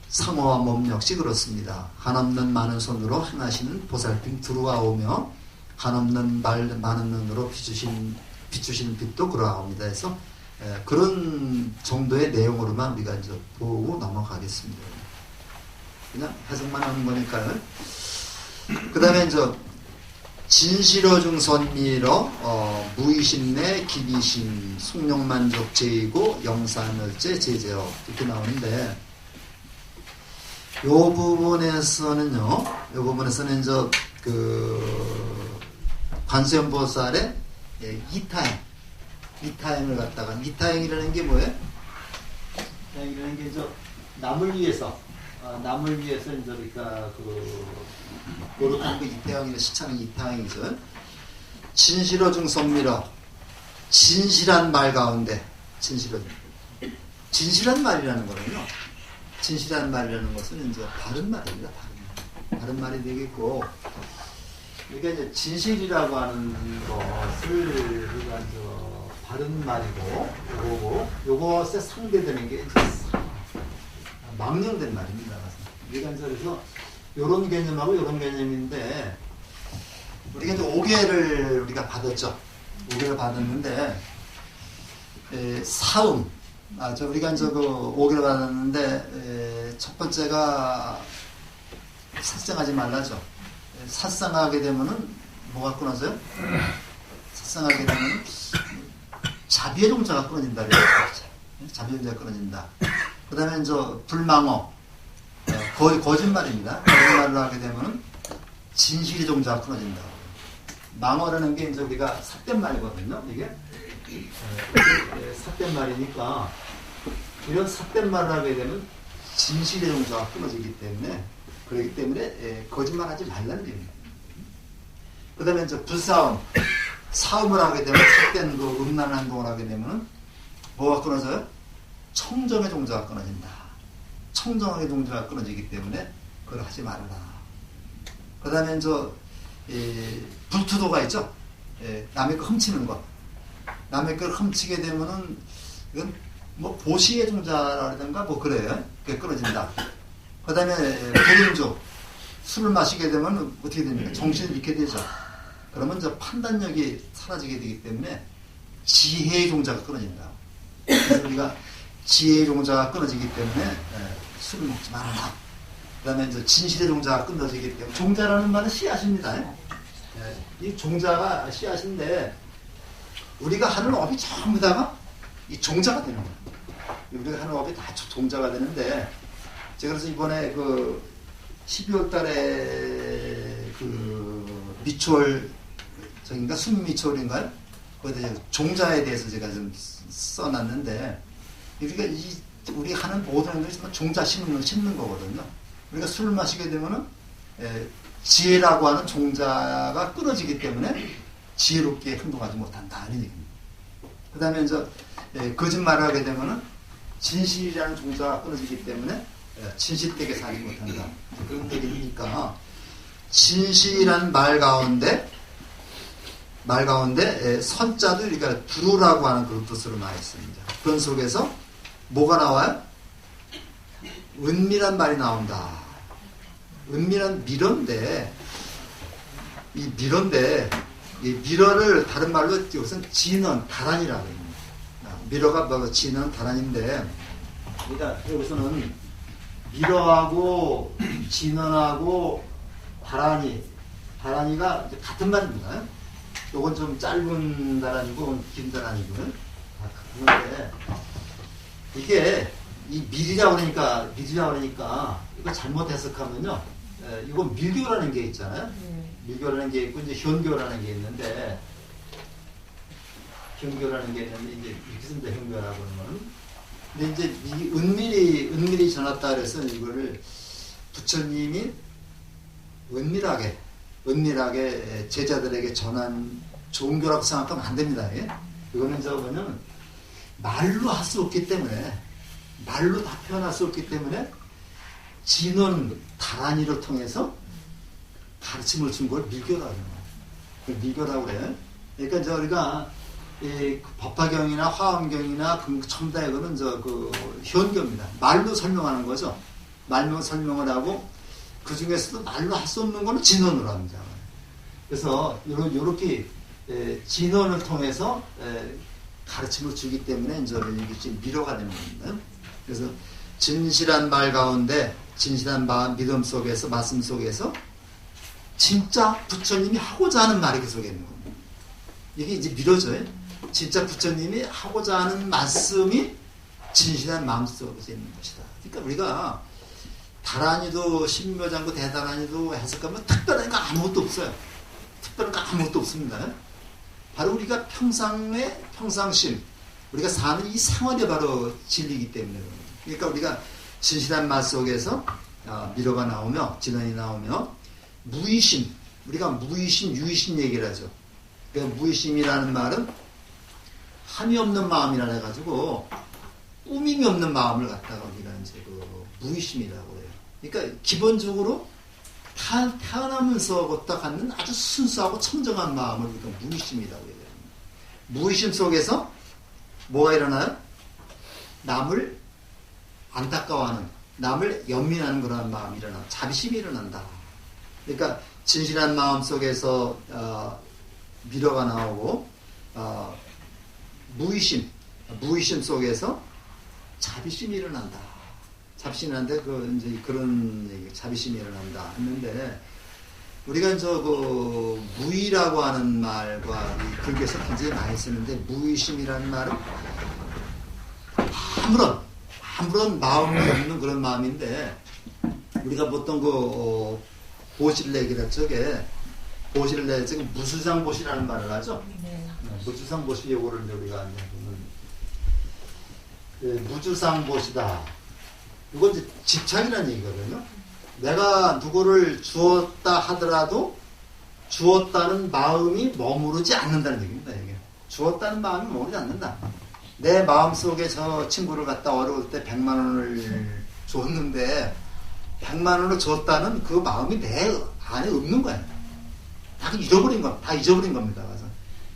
상어와 몸 역시 그렇습니다. 한없는 많은 손으로 행하시는 보살핌 두루하오며 한없는 많은 눈으로 비추시는 빛도 그러하옵니다. 해서 그런 정도의 내용으로만 우리가 이제 보고 넘어가겠습니다. 그냥 해석만 하는 거니까요. 그 다음에 이제 진실어중 선미러 무의신내 기비신 숙룡만족 제이고 영산을제 제제어 이렇게 나오는데 요 부분에서는요. 이제 관세음보살의 이타행을 갖다가 이타행이라는 게 뭐예요? 이타행이라는 게 이제 남을 위해서 이제 그러니까 노력하는 게 이타행이라 시차는 이타행이죠. 진실어중 선미러 진실한 말 가운데 진실한 말이라는 거는요. 진실한 말이라는 것은 이제 바른 말입니다. 바른 말이 되겠고, 그러니까 이제 진실이라고 하는 것을 우리가 이제 바른 말이고, 요것에 상대되는 게 이제 망령된 말입니다. 우리가 이제 그래서 요런 개념하고 요런 개념인데, 우리가 이제 5개를 우리가 받았죠. 5개를 받았는데, 사음. 우리가 이제 5개를 받았는데, 첫 번째가 삿생하지 말라죠. 삿생하게 되면은 뭐가 끊어져요? 삿생하게 되면은 자비의 종자가 끊어진다. 자비의 종자가 끊어진다. 그 다음에 이제 불망어. 거짓말입니다. 거짓말을 하게 되면은 진실의 종자가 끊어진다. 망어라는 게 이제 우리가 삿된 말이거든요. 이게. 삿된 말이니까 이런 삿된 말을 하게 되면 진실의 종자가 끊어지기 때문에 그렇기 때문에 거짓말하지 말라는 얘기입니다. 그 다음에 이제 불사음 사음을 하게 되면 삿된 음란한 행동을 하게 되면 뭐가 끊어져요? 청정의 종자가 끊어진다. 청정의 종자가 끊어지기 때문에 그걸 하지 말아라. 그 다음에 이제 불투도가 있죠. 남의 거 훔치는 것. 남의 걸 훔치게 되면은 이건 뭐 보시의 종자라든가 뭐 그래요. 그게 끊어진다. 그 다음에 불인주 술을 마시게 되면 어떻게 됩니까? 정신을 잃게 되죠. 그러면 이제 판단력이 사라지게 되기 때문에 지혜의 종자가 끊어진다. 그래서 우리가 지혜의 종자가 끊어지기 때문에 술을 먹지 말아라. 그 다음에 이제 진실의 종자가 끊어지기 때문에 종자라는 말은 씨앗입니다. 이 종자가 씨앗인데 우리가 하는 업이 전부 다가 이 종자가 되는 거예요. 우리가 하는 업이 다 종자가 되는데 제가 그래서 이번에 12월 달에 미추홀 저긴가 순미추홀인가요? 거기에 종자에 대해서 제가 좀 써놨는데 우리 하는 모든 행동이 종자 심는 거거든요. 우리가 술을 마시게 되면은 지혜라고 하는 종자가 끊어지기 때문에 지혜롭게 행동하지 못한다. 이런 얘기입니다. 그 다음에 이제 거짓말을 하게 되면은 진실이라는 종자가 끊어지기 때문에 진실되게 살지 못한다. 그런 얘기니까 진실이란 말 가운데 선자도 우리가 두루라고 하는 그런 뜻으로 나와 있습니다. 그런 속에서 뭐가 나와요? 은밀한 말이 나온다. 은밀한 미러인데 이 미러를 다른 말로 이것은 진언, 다란이라고 합니다. 미러가 뭐 진은 다란인데, 그러니까 여기서는 미러하고 진원하고 다란이가 이제 같은 말입니다. 요건 좀 짧은 다란이고 긴 다란이고요. 그런데 이게 이 밀이라고 그러니까 이거 잘못 해석하면요, 이건 밀교라는 게 있잖아요. 밀교라는 게 있고 이제 현교라는 게 있는데, 이제 이렇게 씁니다. 현교라고 하는. 근데 이제 이 은밀히 전했다 그래서 이거를 부처님이 은밀하게 제자들에게 전한 종교라고 생각하면 안 됩니다. 예? 이거는 뭐냐면 말로 할 수 없기 때문에, 말로 다 표현할 수 없기 때문에 진원 다란이를 통해서 가르침을 준 걸 밀교라고 해요. 밀교라고 그래요. 그러니까 이제 우리가 이 법화경이나 화엄경이나 첨다에 그는 현교입니다. 말로 설명하는 거죠. 말로 설명을 하고 그 중에서도 말로 할 수 없는 거는 진원으로 합니다. 그래서 요렇게 진원을 통해서 가르침을 주기 때문에 이제 이게 미로가 되는 겁니다. 그래서 진실한 말 가운데 진실한 마음 믿음 속에서 말씀 속에서 진짜 부처님이 하고자 하는 말이 그 속에 있는 겁니다. 이게 이제 미로죠. 진짜 부처님이 하고자 하는 말씀이 진실한 마음 속에서 있는 것이다. 그러니까 우리가 다란이도 신묘장구 대다란이도 해석하면 특별한 거 아무것도 없어요. 특별한 거 아무것도 없습니다. 바로 우리가 평상심 우리가 사는 이 생활이 바로 진리이기 때문에 그러니까 우리가 진실한 말 속에서 미로가 나오며 진언이 나오며 무의심, 우리가 무의심, 유의심 얘기를 하죠. 그러니까 무의심이라는 말은 함이 없는 마음이라 해가지고 꾸밈이 없는 마음을 갖다가 우리가 이제 무의심이라고 해요. 그러니까 기본적으로 태어나면서부터 갖는 아주 순수하고 청정한 마음을 우리가 무의심이라고 해요. 무의심 속에서 뭐가 일어나요? 남을 안타까워하는, 남을 연민하는 그런 마음이 일어나, 자비심이 일어난다. 그러니까 진실한 마음 속에서 미로가 나오고 무의심 속에서 자비심이 일어난다. 자비심이 일어난데 이제 그런 얘기, 자비심이 일어난다 했는데 우리가 무의라고 하는 말과 이 글에서 굉장히 많이 쓰는데 무의심이라는 말은 아무런 마음이 없는 그런 마음인데 우리가 보통 보실내기라 쪽에 무주상보시라는 말을 하죠. 네. 무주상보시 요거를 우리가 보면 무주상보시다. 이건 이제 집착이라는 얘기거든요. 내가 누구를 주었다 하더라도 주었다는 마음이 머무르지 않는다는 얘기입니다. 이게. 주었다는 마음이 머무르지 않는다. 내 마음속에 저 친구를 갖다 어려울 때 100만 원을 줬는데 100만 원을 줬다는 그 마음이 내 안에 없는 거예요. 다 잊어버린 겁니다. 그래서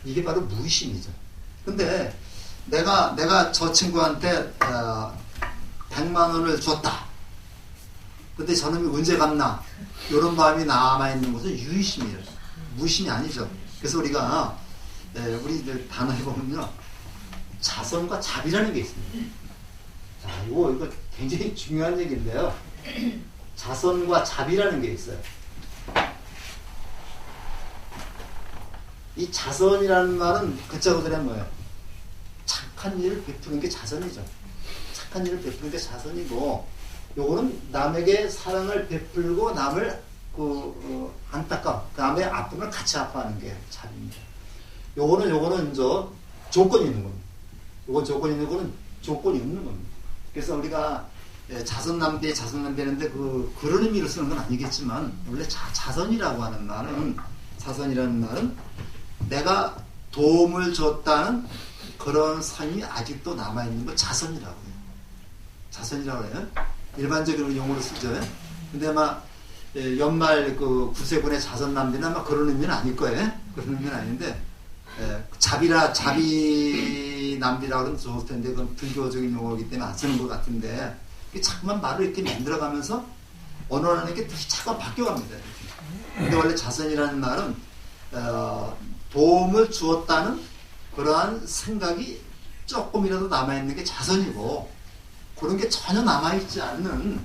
이게 바로 무의심이죠. 근데 내가 저 친구한테 100만 원을 줬다. 근데 저놈이 언제 갚나? 이런 마음이 남아있는 것은 유의심이에요. 무의심이 아니죠. 그래서 우리가 우리들 단어에 보면요. 자선과 자비라는 게 있습니다. 자, 이거 굉장히 중요한 얘기인데요. 자선과 자비라는 게 있어요. 이 자선이라는 말은 글자 그대로 뭐예요? 착한 일을 베푸는 게 자선이죠. 착한 일을 베푸는 게 자선이고, 요거는 남에게 사랑을 베풀고 남을 남의 아픔을 같이 아파하는 게 자비입니다. 요거는 이제 조건이 있는 겁니다. 요건 조건이 있는 거는 조건이 없는 겁니다. 그래서 우리가 자선남대 자선남대는데 그런 의미로 쓰는 건 아니겠지만 원래 자선이라는 말은 내가 도움을 줬다는 그런 삶이 아직도 남아있는 걸 자선이라고 해요. 자선이라고 해요. 일반적으로 용어로 쓰죠. 근데 아마 연말 구세군의 자선남대는 아마 그런 의미는 아닐 거예요. 그런 의미는 아닌데 자비남비라고 하면 좋을 텐데 그건 불교적인 용어이기 때문에 안 쓰는 것 같은데 자꾸만 말을 이렇게 만들어가면서 언어라는 게 뜻이 자꾸 바뀌어갑니다. 근데 원래 자선이라는 말은 도움을 주었다는 그러한 생각이 조금이라도 남아있는 게 자선이고, 그런 게 전혀 남아있지 않는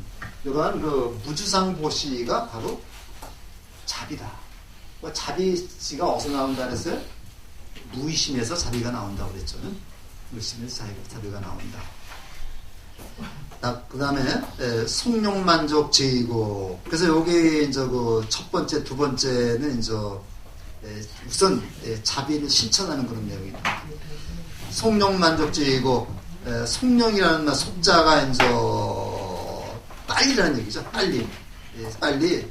이러한 그 무주상보시가 바로 자비다. 자비시가 어디서 나온다 그랬어요? 무의심에서 자비가 나온다고 그랬죠. 무의심에서 자비가 나온다. 그 다음에 속욕만족 제이고. 그래서 여기 이제 그 첫 번째, 두 번째는 이제 우선 자비를 실천하는 그런 내용입니다. 속욕만족 제이고, 속령이라는 말, 속자가 이제 빨리라는 얘기죠. 빨리. 빨리.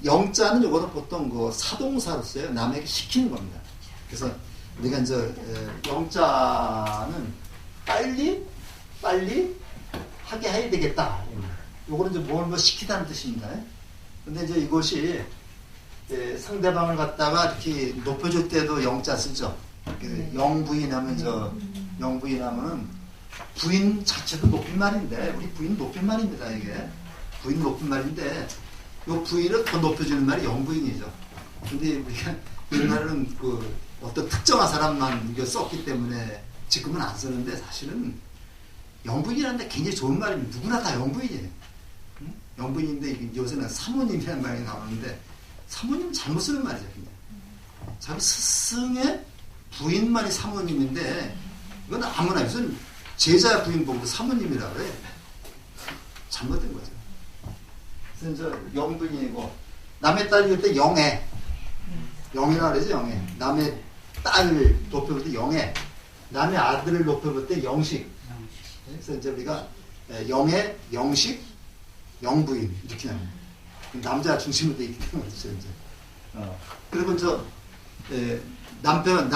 영자는 이거는 보통 그 사동사로 써요. 남에게 시키는 겁니다. 그래서 우리가 이제 영자는 빨리 하게 해야 되겠다. 요거는 이제 뭘 시키다는 뜻입니다. 근데 이제 이것이 상대방을 갖다가 이렇게 높여줄 때도 영자 쓰죠. 영부인하면 영부인하면은 부인 자체도 높임말인데, 우리 부인 높임말입니다. 이게 부인 높임말인데, 요 부인을 더 높여주는 말이 영부인이죠. 근데 우리가 옛날에는 그 어떤 특정한 사람만 이거 썼기 때문에 지금은 안 쓰는데, 사실은 영부인이라는 데 굉장히 좋은 말입니다. 누구나 다 영부인이에요. 응? 영부인인데 요새는 사모님이라는 말이 나오는데, 사모님 잘못 쓰는 말이죠. 그냥 자기 스승의 부인만이 사모님인데, 이건 아무나 무슨 제자 부인 보고 사모님이라고 그래. 잘못된 거죠. 그래서 이제 영부인이고, 남의 딸 이럴 때 영애, 영이라고 그러죠. 영애. 남의 딸을 높여볼 때 영애, 남의 아들을 높여볼 때 영식. 그래서 이제 우리가 영애, 영식, 영부인 이렇게 합니다. 남자 중심으로 돼 있기 때문에 그렇죠. 이제. 그리고 남편,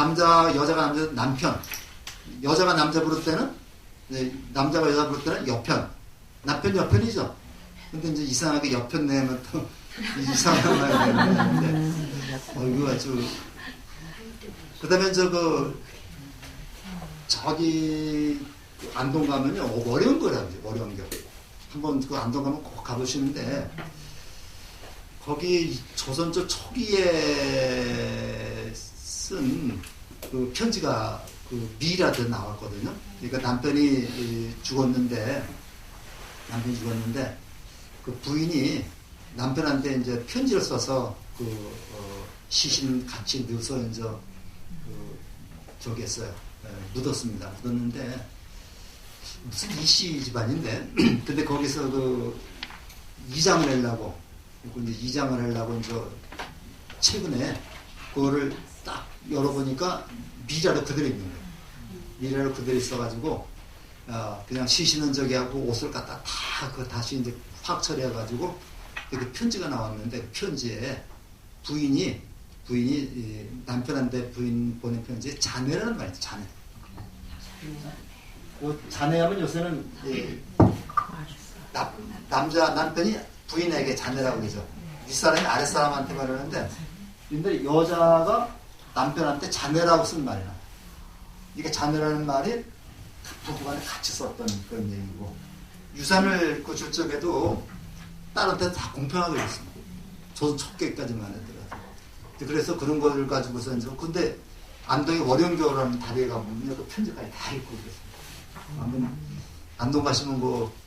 여자가 남편, 여자가 남자 부를 때는, 남자가 여자 부를 때는 여편, 남편 여편이죠. 근데 이제 이상하게 여편 내면 또 이상한 말이 되는데, 이거 아주. 그 다음에 저기 안동 가면요, 어려운 거라고요. 어려운 게. 한번 그 안동 가면 꼭 가보시는데, 거기 조선조 초기에 쓴 그 편지가 그 미라도 나왔거든요. 그러니까 남편이 죽었는데 그 부인이 남편한테 이제 편지를 써서 시신 같이 넣어서 이제 저기 했어요. 묻었습니다. 묻었는데 무슨 이씨 집안인데 근데 거기서 이장을 하려고 이제 최근에 그거를 딱 열어보니까 미라로 그대로 있는 거예요. 미라로 그대로 있어가지고 그냥 시신은 저기 하고 옷을 갖다 다 다시 이제 확 처리해가지고 그 편지가 나왔는데 그 편지에 부인이 남편한테 부인 보낸 편지에 자네라는 말이죠. 자네. 자네하면 요새는 남편이 부인에게 자네라고 그러죠. 윗사람이 아랫사람한테 말하는데, 근데 여자가 남편한테 자네라고 쓴 말이야. 이게 자네라는 말이 부부간에 같이 썼던 그런 얘기고, 유산을 줄 적에도 딸한테 다 공평하게 줬습니다. 조선 척계까지만 해더라도. 그래서 그런 거를 가지고서 이제, 근데 안동의 월영교라는 다리에 가보면 그 편지까지 다 읽고 그랬습니다. 한번 안동 가시면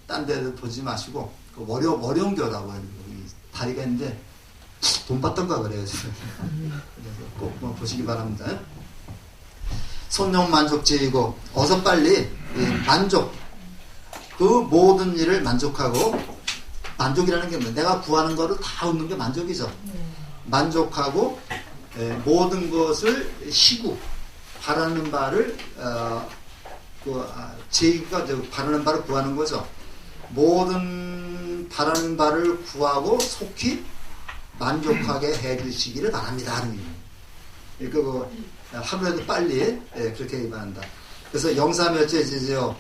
딴 데 보지 마시고, 월영교라고 하는 다리가 있는데, 돈 받던가 그래요, 지금. 그래서 꼭 보시기 바랍니다. 손욕만족제이고, 어서 빨리, 만족. 그 모든 일을 만족하고, 만족이라는 게 뭐예요? 내가 구하는 거를 다 얻는 게 만족이죠. 만족하고, 모든 것을 시구, 바라는 바를, 제의가 바라는 바를 구하는 거죠. 모든 바라는 바를 구하고 속히 만족하게 해주시기를 바랍니다 하는 의미입니다. 그러니까 하루라도 빨리 그렇게 말한다. 그래서 영사멸제제죠.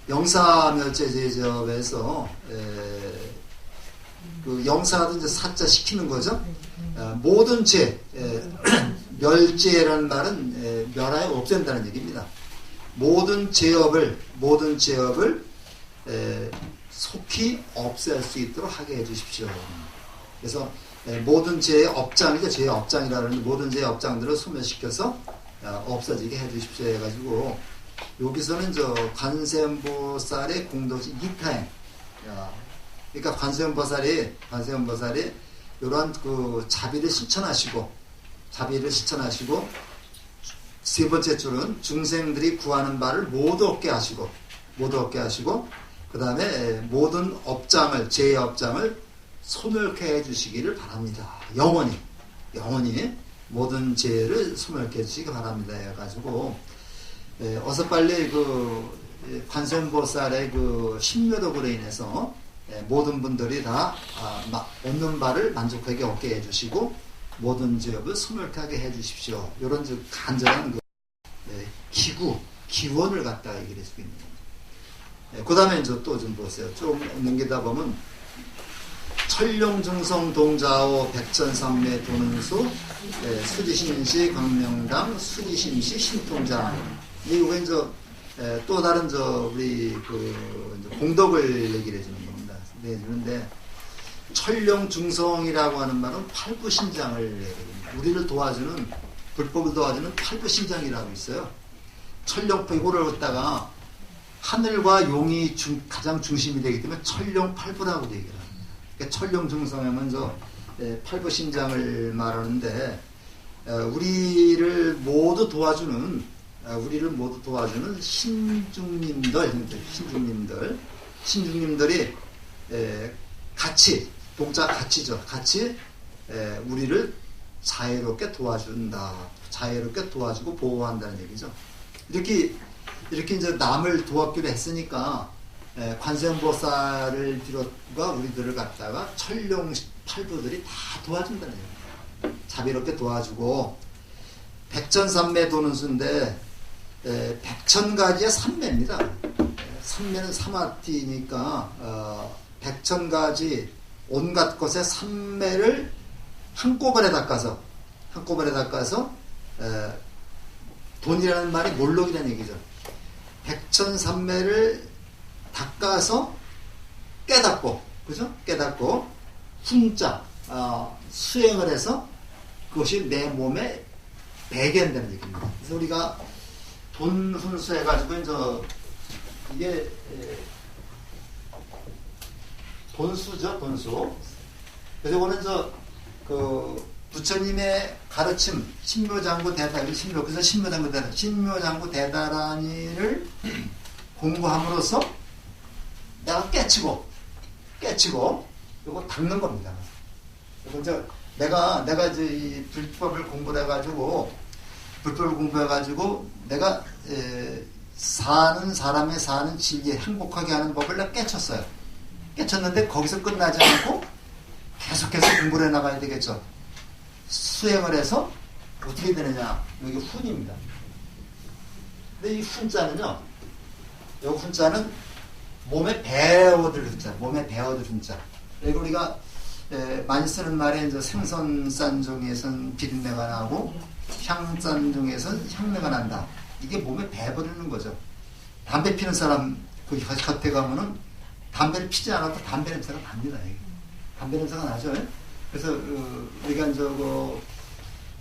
영사멸제제조에서 그 영사도 이제 사자 시키는 거죠. 모든 죄, 멸제라는 말은 멸하여 없앤다는 얘기입니다. 모든 죄업을 속히 없앨 수 있도록 하게 해주십시오. 그래서 모든 죄의 업장이죠. 죄의 업장이라는 모든 죄의 업장들을 소멸시켜서 없어지게 해주십시오 해가지고 여기서는 저 관세음보살의 공덕이 이타행. 그러니까 관세음보살이 이러한 그 자비를 실천하시고 세 번째 줄은 중생들이 구하는 바를 모두 얻게 하시고 그 다음에 모든 업장을 죄의 업장을 소멸케 해주시기를 바랍니다. 영원히 모든 죄를 소멸케 해주시기 바랍니다. 해가지고 어서 빨리 그 관세음보살의 그 신묘덕으로 인해서 모든 분들이 다 얻는 바를 만족하게 얻게 해주시고 모든 죄업을 소멸하게 해주십시오. 이런 간절한 그 기원을 갖다가 얘기를 해주겠습니다. 그 다음에 이제 또 좀 보세요. 좀 넘기다 보면 철룡중성 동자오 백천삼매 도는수 수지신시 광명당 수지심시 신통장. 이거 이제 또 다른 우리 그 이제 공덕을 얘기를 해주는 겁니다. 내주는데 철룡중성이라고 하는 말은 팔부신장을 얘기합니다. 우리를 도와주는 불법을 도와주는 팔부신장이라고 있어요. 철룡 이거를 갖다가 하늘과 용이 가장 중심이 되기 때문에 철룡팔부라고 얘기를 합니다. 그러니까 철룡중성하면 팔부신장을 말하는데 우리를 모두 도와주는 신중님들이 같이 동자 같이죠. 같이 우리를 자유롭게 도와준다. 자유롭게 도와주고 보호한다는 얘기죠. 이렇게 이제 남을 도와주기로 했으니까 관세음보살을 비롯과 우리들을 갖다가 철룡 팔부들이 다 도와준다는 얘기예요. 자비롭게 도와주고 백천삼매 도는 수인데 백천가지의 삼매입니다. 삼매는 사마티니까 백천가지 온갖 것의 삼매를 한꺼번에 닦아서 돈이라는 말이 몰록이라는 얘기죠. 백천삼매를 닦아서 깨닫고, 그죠? 깨닫고 훈자 수행을 해서 그것이 내 몸에 배게 한다는 얘기입니다. 그래서 우리가 돈 훈수 해가지고 이게 돈수죠, 돈수. 그래서 오늘 그 부처님의 가르침 신묘장구 대다라니, 그래서 신묘장구 대다라니를 공부함으로써 내가 깨치고 이거 닦는 겁니다. 그래서 내가 이제 이 불법을 공부해가지고 내가 사람의 사는 진리 행복하게 하는 법을 내가 깨쳤어요. 깨쳤는데 거기서 끝나지 않고 계속해서 공부를 해나가야 되겠죠. 수행을 해서 어떻게 되느냐, 여기 훈입니다. 근데 이 훈자는요, 여기 훈자는 몸에 배어들 훈자, 그리고 우리가 많이 쓰는 말에 이제 생선산 중에선 비린내가 나고 향산 중에선 향내가 난다. 이게 몸에 배버리는 거죠. 담배 피는 사람 그 곁에 가면은 담배를 피지 않아도 담배 냄새가 납니다. 담배 냄새가 나죠. 그래서 우리가 이제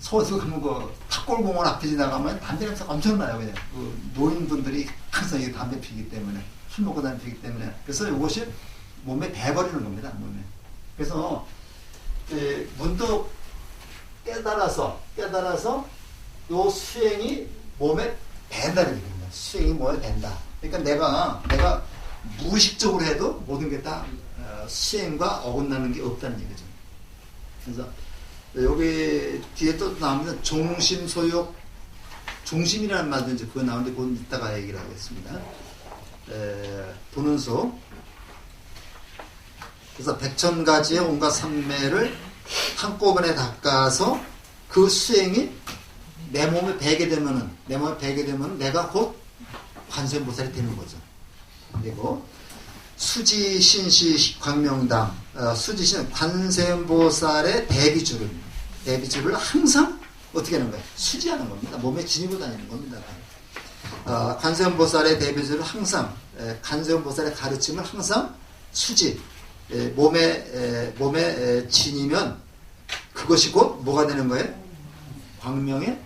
서울에서 가면 탑골공원 앞에 지나가면 담배 냄새가 엄청나요. 그냥 노인분들이 항상 이 담배 피기 때문에, 술 먹고 담배 피기 때문에. 그래서 이것이 몸에 배버리는 겁니다. 몸에. 그래서 문득 깨달아서 요 수행이 몸에 밴다는 얘기입니다. 수행이 몸에 밴다. 그러니까 내가 무의식적으로 해도 모든 게 다 수행과 어긋나는 게 없다는 얘기죠. 그래서 여기 뒤에 또 나오면 종심소욕, 종심이라는 말도 이제 그거 나오는데 그건 이따가 얘기를 하겠습니다. 도는소. 그래서 백천가지의 온갖 삼매를 한꺼번에 닦아서 그 수행이 내 몸에 배게 되면은 내가 곧 관세음보살이 되는 거죠. 그리고 수지신시 광명당, 수지신 관세음보살의 대비줄을 항상 어떻게 하는 거예요? 수지하는 겁니다. 몸에 지니고 다니는 겁니다. 관세음보살의 대비줄을 항상, 관세음보살의 가르침을 항상 수지, 몸에 지니면 그것이 곧 뭐가 되는 거예요? 광명의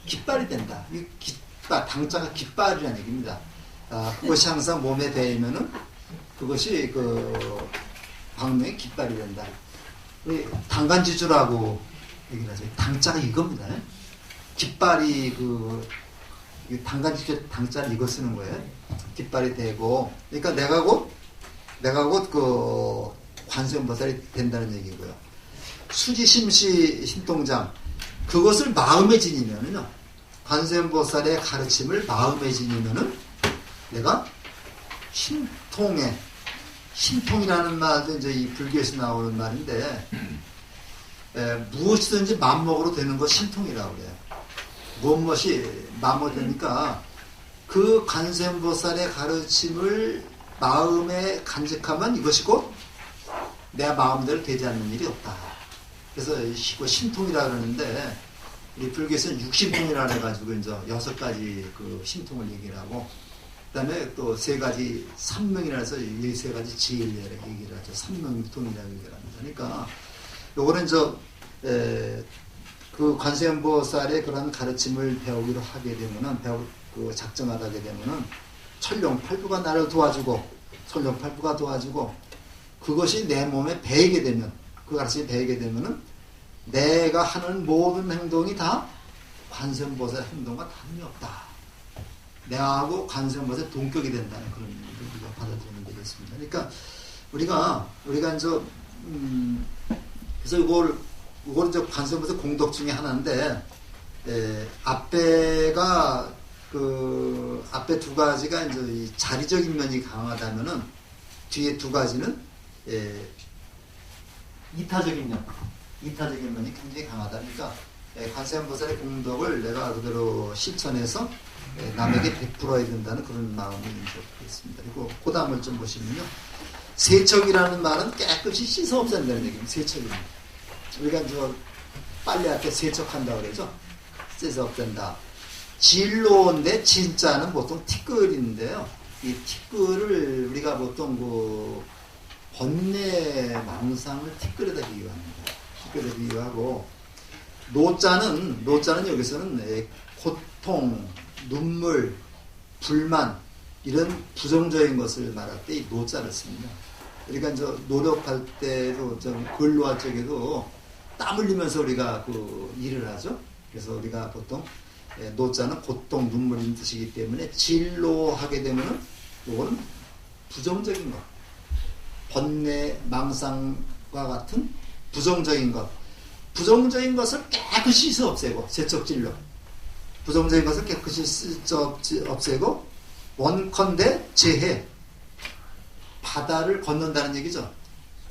깃발이 된다. 이 깃발, 당자가 깃발이라는 얘기입니다. 그것이 항상 몸에 대이면은 그것이 그 광명의 깃발이 된다. 당간지주라고 얘기를 하죠. 당자가 이겁니다. 깃발이 당간지주 당자를 이거 쓰는 거예요. 깃발이 되고, 그러니까 내가 곧 그 관세음보살이 된다는 얘기고요. 수지심시 신통장, 그것을 마음에 지니면은요, 관세음보살의 가르침을 마음에 지니면은 내가 신통이라는 말도 이제 이 불교에서 나오는 말인데, 무엇이든지 맘먹으로 되는 것 신통이라고 그래요. 무엇이 마음먹으로 되니까 그 관세음보살의 가르침을 마음에 간직하면 이것이 곧 내 마음대로 되지 않는 일이 없다. 그래서 이거 신통이라 그러는데, 이 불교에서는 육신통이라 해가지고 이제 6가지 그 신통을 얘기를 하고, 그 다음에 또 3가지 삼명이라 해서 이 3가지 지혜를 얘기를 하죠. 삼명통이라고 얘기를 합니다. 그러니까 요거는 그 관세음보살의 그런 가르침을 배우기로 하게 되면은, 그 작정하게 되면은 천룡팔부가 나를 도와주고, 천룡팔부가 도와주고, 그것이 내 몸에 배이게 되면, 그 가르침이 배이게 되면은 내가 하는 모든 행동이 다 관세음보살 행동과 다름이 없다. 내하고 관세음보살 동격이 된다는 그런 의미를 우리가 받아들이면 되겠습니다. 그러니까 우리가 이제 그래서 이걸 이제 관세음보살 공덕 중에 하나인데, 앞에 2가지가 이제 이 자리적인 면이 강하다면은 뒤에 2가지는 이타적인 면이 굉장히 강하다. 그러니까 관세음보살의 공덕을 내가 그대로 실천해서 남에게 베풀어야 된다는 그런 마음이 있습니다. 그리고 그 다음을 좀 보시면요, 세척이라는 말은 깨끗이 씻어 없앤다는 얘기입니다. 세척입니다. 우리가 이제 빨래할 때 세척한다고 그러죠. 씻어 없앤다. 진로인데 진짜는 보통 티끌인데요. 이 티끌을 우리가 보통 그 번뇌 망상을 티끌에다 비유합니다. 티끌에 비유하고, 노자는 여기서는 고통, 눈물, 불만, 이런 부정적인 것을 말할 때 이 노자를 씁니다. 그러니까 이제 노력할 때도 좀 근로할 적에도 땀 흘리면서 우리가 그 일을 하죠. 그래서 우리가 보통 노자는 고통, 눈물인 뜻이기 때문에 진로하게 되면은 이거는 부정적인 것, 번뇌, 망상과 같은 부정적인 것을 깨끗이 씻어 없애고, 세척진로, 부정적인 것을 깨끗이 씻어 없애고, 원컨대 재해, 바다를 건넌다는 얘기죠.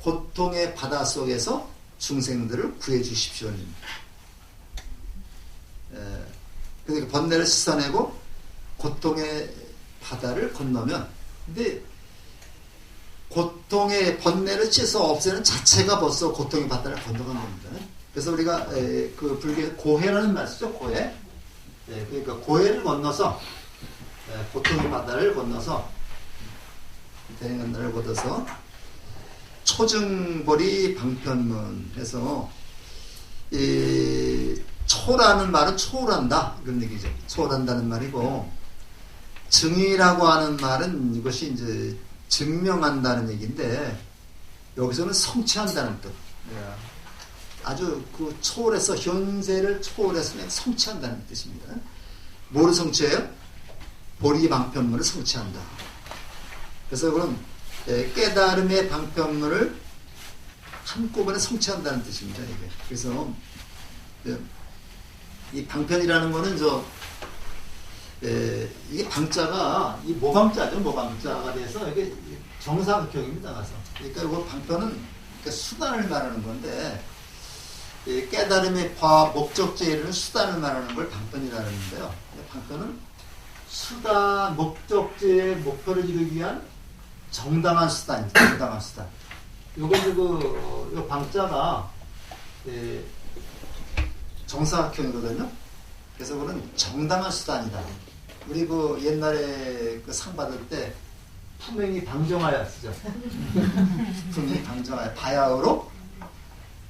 고통의 바다 속에서 중생들을 구해 주십시오. 그러니까 번뇌를 씻어내고 고통의 바다를 건너면, 근데 고통의 번뇌를 씻어 없애는 자체가 벌써 고통의 바다를 건너간 겁니다. 그래서 우리가 그 불교에서 고해라는 말 쓰죠. 고해. 그러니까 고해를 건너서, 고통의 바다를 건너서, 대행한다를 걷어서 초증벌이 방편문 해서, 이 초라는 말은 초월한다, 이런 얘기죠. 초월한다는 말이고, 증이라고 하는 말은 이것이 이제 증명한다는 얘기인데, 여기서는 성취한다는 뜻. 아주 그 초월해서, 현세를 초월해서 성취한다는 뜻입니다. 뭐를 성취해요? 보리 방편문을 성취한다. 그래서 그런 깨달음의 방편문을 한꺼번에 성취한다는 뜻입니다. 이게. 그래서 이 방편이라는 거는 이게 방자가 이 모방자죠. 모방자가 돼서 이게 정사각형입니다. 가서. 그러니까 이거 방편은 그러니까 수단을 말하는 건데, 깨달음의 목적지에는 수단을 말하는 걸 방편이라는데요. 방편은 수단, 목적지의 목표를 이루기 위한 정당한 수단입니다. 정당한 수단. 요건 요 방자가 정사각형이거든요. 그래서 그는 정당한 수단이다. 우리 그 옛날에 그 상 받을 때 품행이 방정하여 쓰죠. 품행이 방정하여, 바야흐로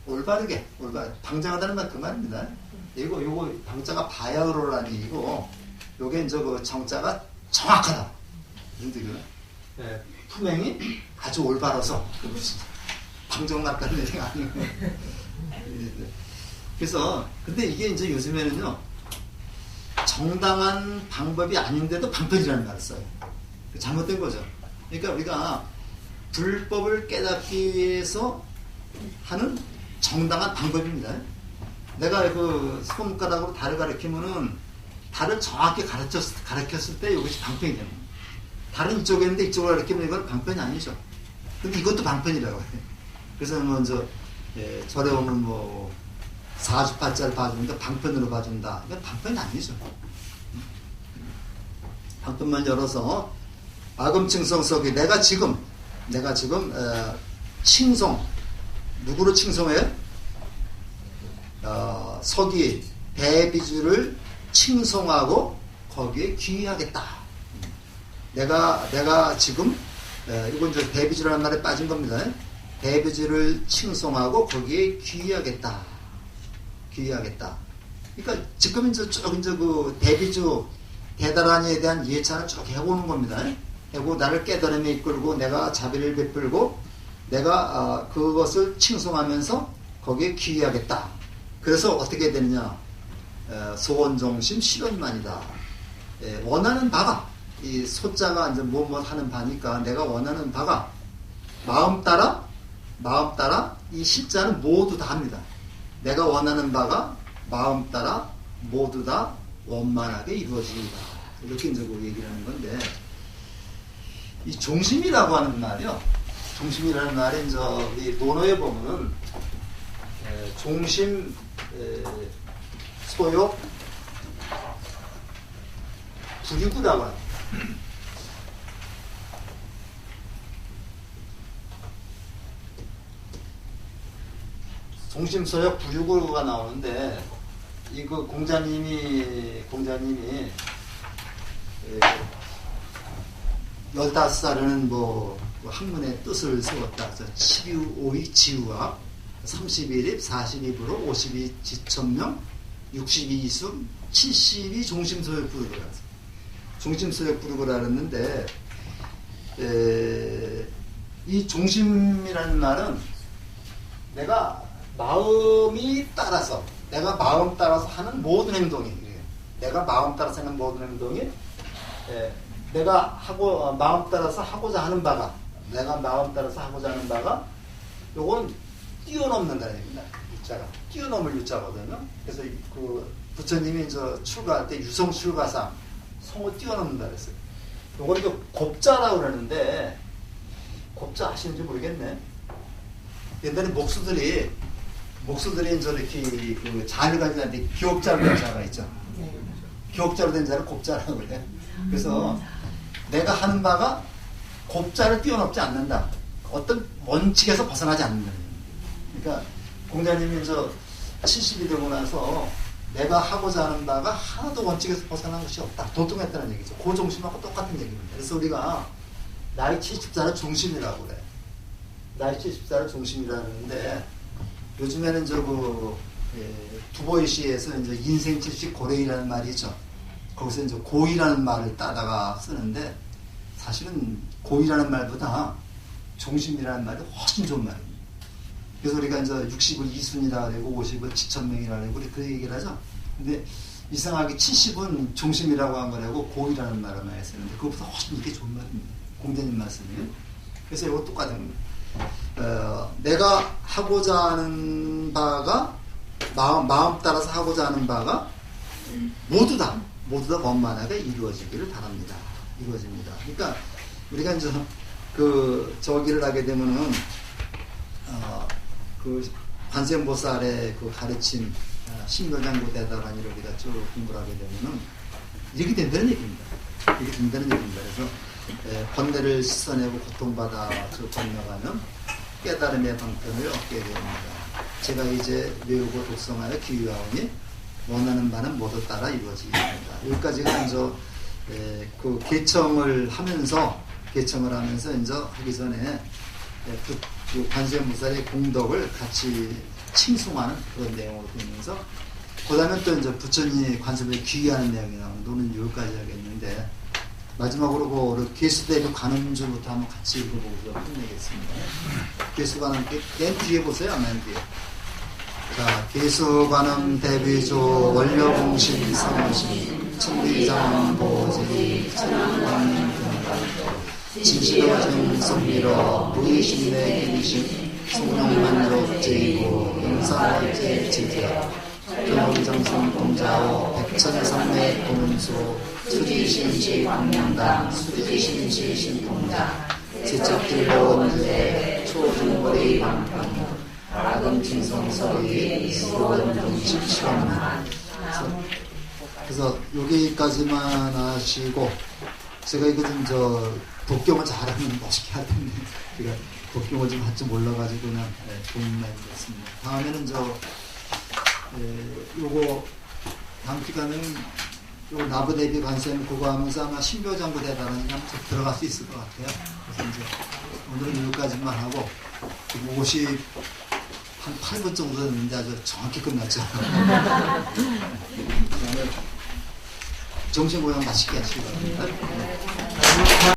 올바르게 방정하다는 말 그 말입니다. 요거 방자가 바야흐로라는 얘기고, 요게 이제 그 정자가 정확하다. 예, 품행이 아주 올바라서, 방정 같다는 얘기가 아니고. 그래서, 근데 이게 이제 요즘에는요, 정당한 방법이 아닌데도 방편이라는 말을 써요. 잘못된 거죠. 그러니까 우리가 불법을 깨닫기 위해서 하는 정당한 방법입니다. 내가 그 손가락으로 달을 가리키면은 달을 정확히 가르쳤을 때 이것이 방편이 되는 거예요. 달은 이쪽에 있는데 이쪽으로 가리키면 이건 방편이 아니죠. 근데 이것도 방편이라고 해요. 그래서 먼저 절에 오면 뭐 사주팔자를 봐주는데 방편으로 봐준다. 이건 방편이 아니죠. 방편만 열어서 아금칭성석이 내가 지금 칭송 누구를 칭송해요? 석이 대비주를 칭송하고 거기에 귀의하겠다. 내가 지금 이건 이제 대비주라는 말에 빠진 겁니다. 대비주를 칭송하고 거기에 귀의하겠다. 그러니까 지금 이제 쭉 이제 그 대비주 대다라니에 대한 예찬을 쭉 해오는 겁니다. 해고 나를 깨달음에 이끌고 내가 자비를 베풀고 내가 그것을 칭송하면서 거기에 귀의하겠다. 그래서 어떻게 되느냐? 소원정심 실현만이다. 원하는 바가 이 소자가 이제 뭐 하는 바니까 내가 원하는 바가 마음 따라 이 실자는 모두 다 합니다. 내가 원하는 바가 마음 따라 모두 다 원만하게 이루어집니다. 이렇게 이제 그 얘기를 하는 건데, 이 종심이라고 하는 말이요. 종심이라는 말이 이제 우리 논어에 보면은 종심, 소욕, 불유구라고 합니다. 종심소욕 불유구가 나오는데, 이거 공자님이 15살에는 뭐 학문의 뜻을 세웠다. 12호의 지우와 31입, 42부로 52 지천명, 62이숨, 72 종심소욕 불유구라. 종심소욕 불유구라 그랬는데, 이 종심이라는 말은 내가 마음 따라서 하는 모든 행동이, 내가 마음 따라서 하는 모든 행동이, 내가 마음 따라서 하고자 하는 바가, 요건 뛰어넘는다는 얘기입니다. 유자가. 뛰어넘을 유자거든요. 그래서 그 부처님이 이제 출가할 때 유성 출가상, 성을 뛰어넘는다 그랬어요. 요건 이거 곱자라고 그러는데, 곱자 아시는지 모르겠네. 옛날에 목수들이 이제 이렇게 그 자를 가지고 있는데 기억자로 된 자가 있죠. 기억자로 된 자를 곱자라고 그래요. 그래서 내가 하는 바가 곱자를 뛰어넘지 않는다. 어떤 원칙에서 벗어나지 않는다. 그러니까 공자님이 이제 70이 되고 나서 내가 하고자 하는 바가 하나도 원칙에서 벗어난 것이 없다. 도통했다는 얘기죠. 그 중심하고 똑같은 얘기입니다. 그래서 우리가 나이 70살을 중심이라고 그래. 나이 70살을 중심이라는데, 요즘에는 두보이시에서 이제 인생 70 고래이라는 말이 있죠. 거기서 이제 고이라는 말을 따다가 쓰는데, 사실은 고이라는 말보다 중심이라는 말이 훨씬 좋은 말입니다. 그래서 우리가 이제 60을 이순이라 그러고 50을 지천명이라 그러고 우리 그 얘기를 하죠. 근데 이상하게 70은 중심이라고 한 거라고 고이라는 말을 많이 쓰는데, 그것보다 훨씬 이게 좋은 말입니다. 공자님 말씀이에요. 그래서 이거 똑같은 겁니다. 내가 하고자 하는 바가 마음 따라서 하고자 하는 바가 모두 다 원만하게 이루어지기를 바랍니다. 이루어집니다. 그러니까 우리가 이제 그 저기를 하게 되면은 그 관세음보살의 그 가르침 신묘장구 대다라니를 우리가 쭉 공부를 하게 되면은 이렇게 된다는 얘기입니다. 그래서 번뇌를 씻어내고 고통받아 건너가면 깨달음의 방편을 얻게 됩니다. 제가 이제 외우고 독성하여 기유하오니 원하는 바는 모두 따라 이루어지게 됩니다. 여기까지가 이제 그 개청을 하면서 이제 하기 전에 그 관세음보살의 공덕을 같이 칭송하는 그런 내용으로 되면서 그다음에 또 이제 부처님 관세음에 귀의하는 내용이 나오는데 오늘 여기까지 하겠는데 마지막으로 그 개수대비 관음주부터 한번 같이 읽어보고 끝내겠습니다. 개수관음 맨 뒤에 보세요. 맨 뒤에. 자, 개수관음 대비조 원료공신 사무신 천리장 보지 천리관 진실어진 성미로 무의신내 기리신 성령만족제이고 영사월제 지태야 경정성 공자오 백천성내 공문수 수지신시 광명당 수지신시 신통자 지적길로 원제 초중거리 방평 아금칭성설이 수원동 17원만 그래서 여기까지만 하시고 제가 이거 좀 독경을 잘하면 멋있게 할 텐데 제가 독경을 좀 할 줄 몰라가지고 그냥 도움만 드렸습니다. 다음에는 요거 다음 기간은 요 나부대비 관세음 그거 하면서 아마 신묘장구 대단한 게 한번 들어갈 수 있을 것 같아요. 그래서 이제 오늘은 여기까지만 하고 50 한 8분 정도 됐는데 아주 정확히 끝났죠. 정신 모양 맛있게 하시기 바랍니다.